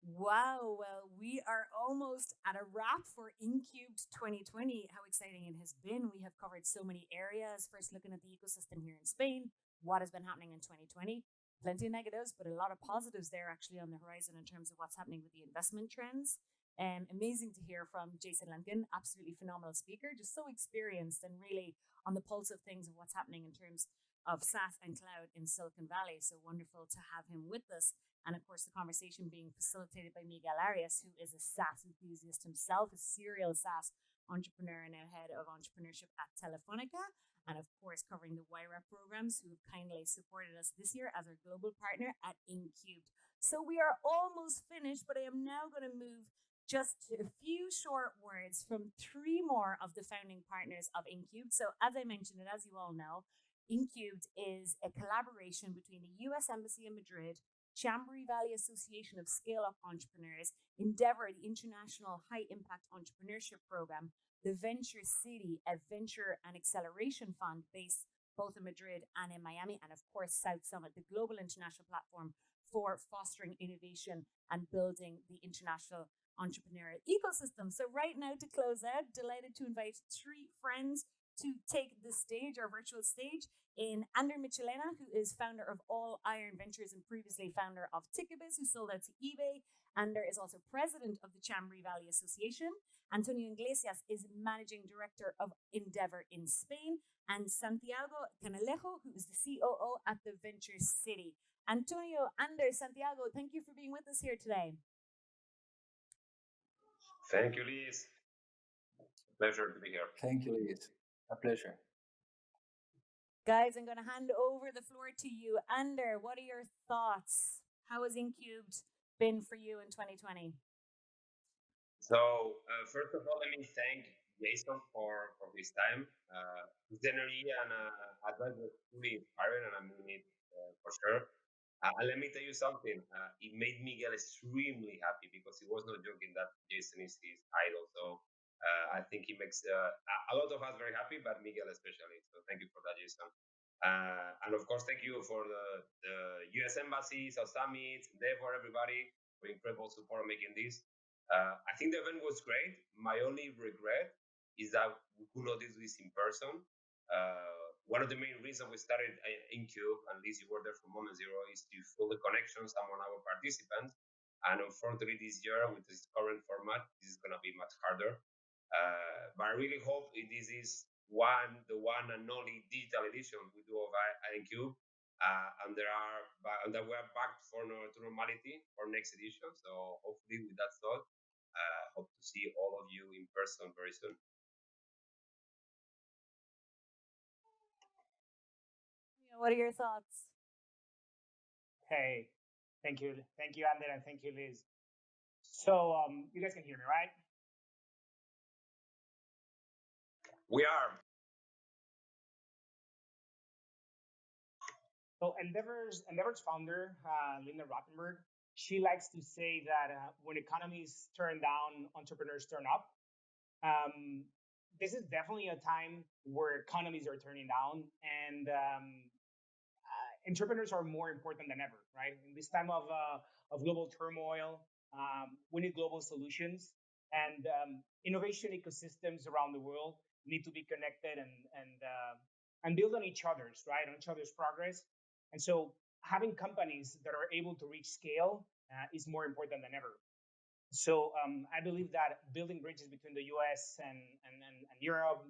Wow, well, we are almost at a wrap for InCubed 2020. How exciting it has been. We have covered so many areas. First, looking at the ecosystem here in Spain, what has been happening in 2020. Plenty of negatives, but a lot of positives there actually on the horizon in terms of what's happening with the investment trends. Amazing to hear from Jason Lankin, absolutely phenomenal speaker, just so experienced and really on the pulse of things of what's happening in terms of SaaS and cloud in Silicon Valley. So wonderful to have him with us. And of course, the conversation being facilitated by Miguel Arias, who is a SaaS enthusiast himself, a serial SaaS entrepreneur and now head of entrepreneurship at Telefonica. And of course, covering the YREP programs, who have kindly supported us this year as our global partner at InCubed. So we are almost finished, but I am now going to move just a few short words from three more of the founding partners of InCubed. So as I mentioned, and as you all know, InCubed is a collaboration between the US Embassy in Madrid, Chambéry Valley Association of Scale-Up Entrepreneurs, Endeavor, the International High Impact Entrepreneurship Program, the Venture City, a venture and acceleration fund based both in Madrid and in Miami, and of course, South Summit, the global international platform for fostering innovation and building the international entrepreneurial ecosystem. So right now, to close out, delighted to invite three friends to take the stage, our virtual stage, in Ander Michelena, who is founder of All Iron Ventures and previously founder of Tickebiz, who sold out to eBay. Ander is also president of the Chambéry Valley Association. Antonio Iglesias is managing director of Endeavor in Spain. And Santiago Canalejo, who is the COO at the Venture City. Antonio, Ander, Santiago, thank you for being with us here today. Thank you, Liz. Pleasure to be here. Thank you, Liz. A pleasure. Guys, I'm going to hand over the floor to you. Ander, what are your thoughts? How has Incubed been for you in 2020? So first of all, let me thank Jason for his time. His energy and advice was truly inspiring, and I mean it for sure. And let me tell you something. It made Miguel extremely happy because he was not joking that Jason is his idol. So I think he makes a lot of us very happy, but Miguel especially. So thank you for that, Jason. And of course, thank you for the US Embassy, South Summit, for everybody for incredible support making this. I think the event was great. My only regret is that we could not do this in person. One of the main reasons we started InCube, and Liz, you were there from moment zero, is to fill the connections among our participants. And unfortunately, this year with this current format, this is going to be much harder. But I really hope this is the one and only digital edition we do of InCube. And that we are back to normality for next edition. So hopefully, with that thought, hope to see all of you in person very soon. What are your thoughts? Hey, thank you, Ander, and thank you, Liz. So you guys can hear me, right? We are. So Endeavor's founder, Linda Rottenberg, she likes to say that when economies turn down, entrepreneurs turn up. This is definitely a time where economies are turning down, and entrepreneurs are more important than ever, right? In this time of global turmoil, we need global solutions, and innovation ecosystems around the world need to be connected and build on each other's, right, on each other's progress. And so having companies that are able to reach scale is more important than ever. So I believe that building bridges between the US and Europe,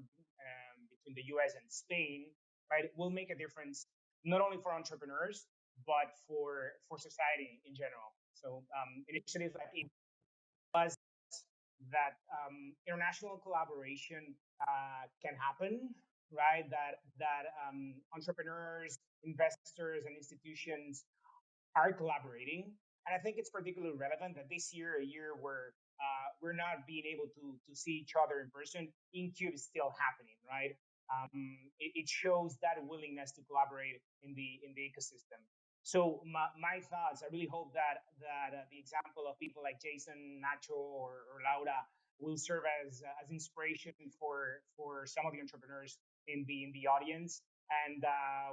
between the US and Spain, right, will make a difference not only for entrepreneurs but for society in general. So initiatives like was that international collaboration can happen, right? That entrepreneurs, investors, and institutions are collaborating. And I think it's particularly relevant that this year, a year where we're not being able to see each other in person, InCube is still happening, right? It shows that willingness to collaborate in the ecosystem. So my thoughts, I really hope that the example of people like Jason, Nacho, or Laura will serve as inspiration for some of the entrepreneurs in the audience, and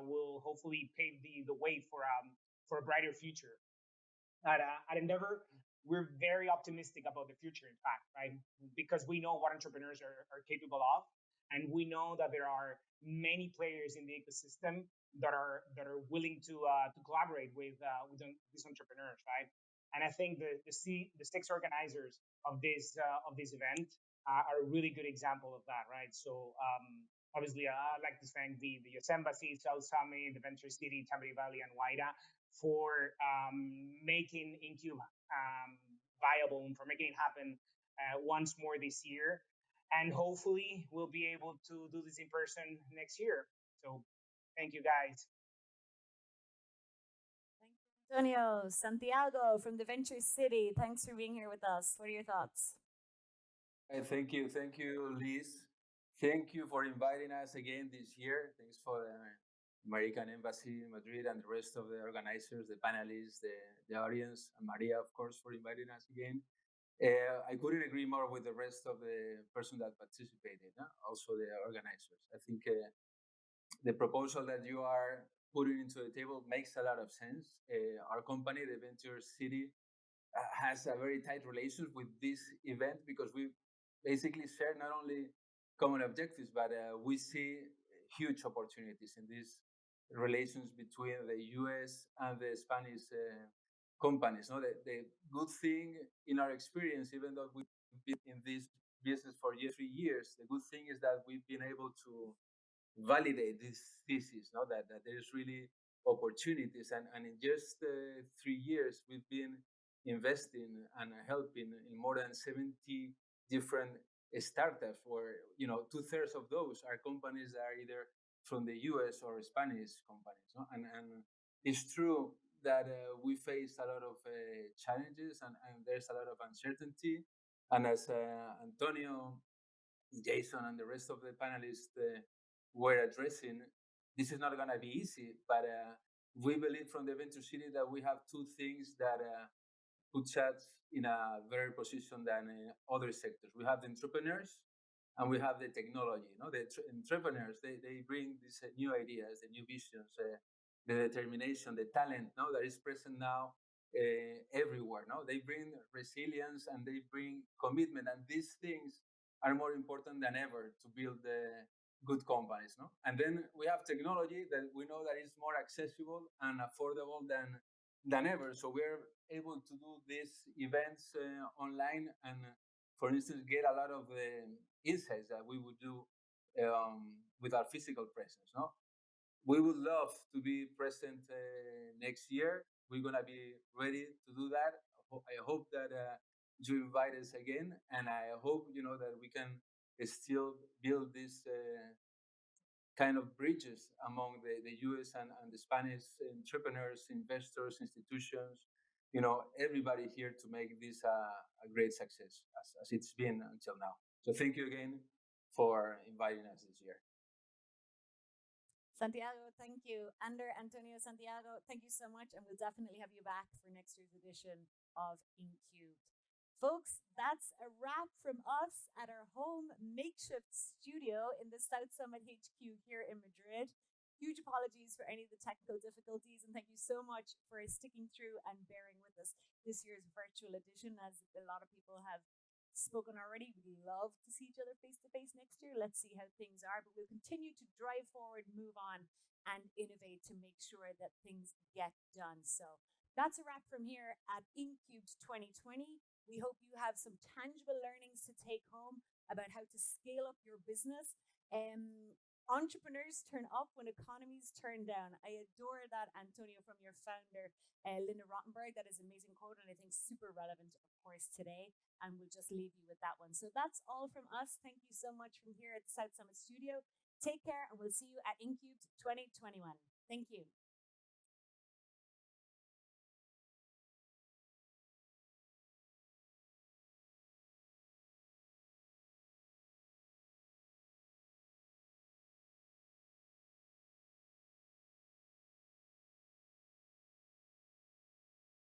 will hopefully pave the way for a brighter future. At Endeavor, we're very optimistic about the future, in fact, right? Because we know what entrepreneurs are capable of, and we know that there are many players in the ecosystem that are willing to collaborate with these entrepreneurs, right? And I think the six organizers of this event are a really good example of that, right? So obviously, I'd like to thank the US Embassy, South Summit, the Venture City, Tamari Valley, and WIDA for making InCube viable and for making it happen once more this year. And hopefully we'll be able to do this in person next year. So thank you, guys. Thank you, Antonio. Santiago from the Venture City, thanks for being here with us. What are your thoughts? Thank you, Liz. Thank you for inviting us again this year. Thanks for the American Embassy in Madrid and the rest of the organizers, the panelists, the audience, and Maria, of course, for inviting us again. I couldn't agree more with the rest of the person that participated, also the organizers. I think the proposal that you are putting into the table makes a lot of sense. Our company, the Venture City, has a very tight relation with this event because we basically share not only common objectives, but we see huge opportunities in these relations between the US and the Spanish companies. No, the good thing in our experience, even though we've been in this business for 3 years, the good thing is that we've been able to validate this thesis, no, that there's really opportunities. And in just 3 years, we've been investing and helping in more than 70 different startups where 2/3 of those are companies that are either from the US or Spanish companies. No? And it's true that we face a lot of challenges and there's a lot of uncertainty. And as Antonio, Jason, and the rest of the panelists were addressing, this is not going to be easy, but we believe from the Venture City that we have two things that puts us in a better position than other sectors. We have the entrepreneurs and we have the technology. You know, the entrepreneurs, they bring these new ideas, the new visions, the determination, the talent, no, that is present now everywhere. No, they bring resilience and they bring commitment, and these things are more important than ever to build good companies. No, and then we have technology that we know that is more accessible and affordable than ever. So we're able to do these events online and, for instance, get a lot of insights that we would do with our physical presence. No, we would love to be present next year. We're gonna be ready to do that. I hope that you invite us again, and I hope that we can still build this kind of bridges among the US and the Spanish entrepreneurs, investors, institutions, everybody here to make this a great success as it's been until now. So thank you again for inviting us this year. Santiago, thank you. Antonio, Santiago, thank you so much. And we'll definitely have you back for next year's edition of InCubed. Folks, that's a wrap from us at our home makeshift studio in the South Summit HQ here in Madrid. Huge apologies for any of the technical difficulties, and thank you so much for sticking through and bearing with us this year's virtual edition. As a lot of people have spoken already, we'd love to see each other face to face next year. Let's see how things are, but we'll continue to drive forward, move on, and innovate to make sure that things get done. So that's a wrap from here at InCubed 2020. We hope you have some tangible learnings to take home about how to scale up your business. Entrepreneurs turn up when economies turn down. I adore that, Antonio, from your founder, Linda Rottenberg. That is an amazing quote, and I think super relevant, of course, today. And we'll just leave you with that one. So that's all from us. Thank you so much from here at the South Summit Studio. Take care, and we'll see you at InCubed 2021. Thank you.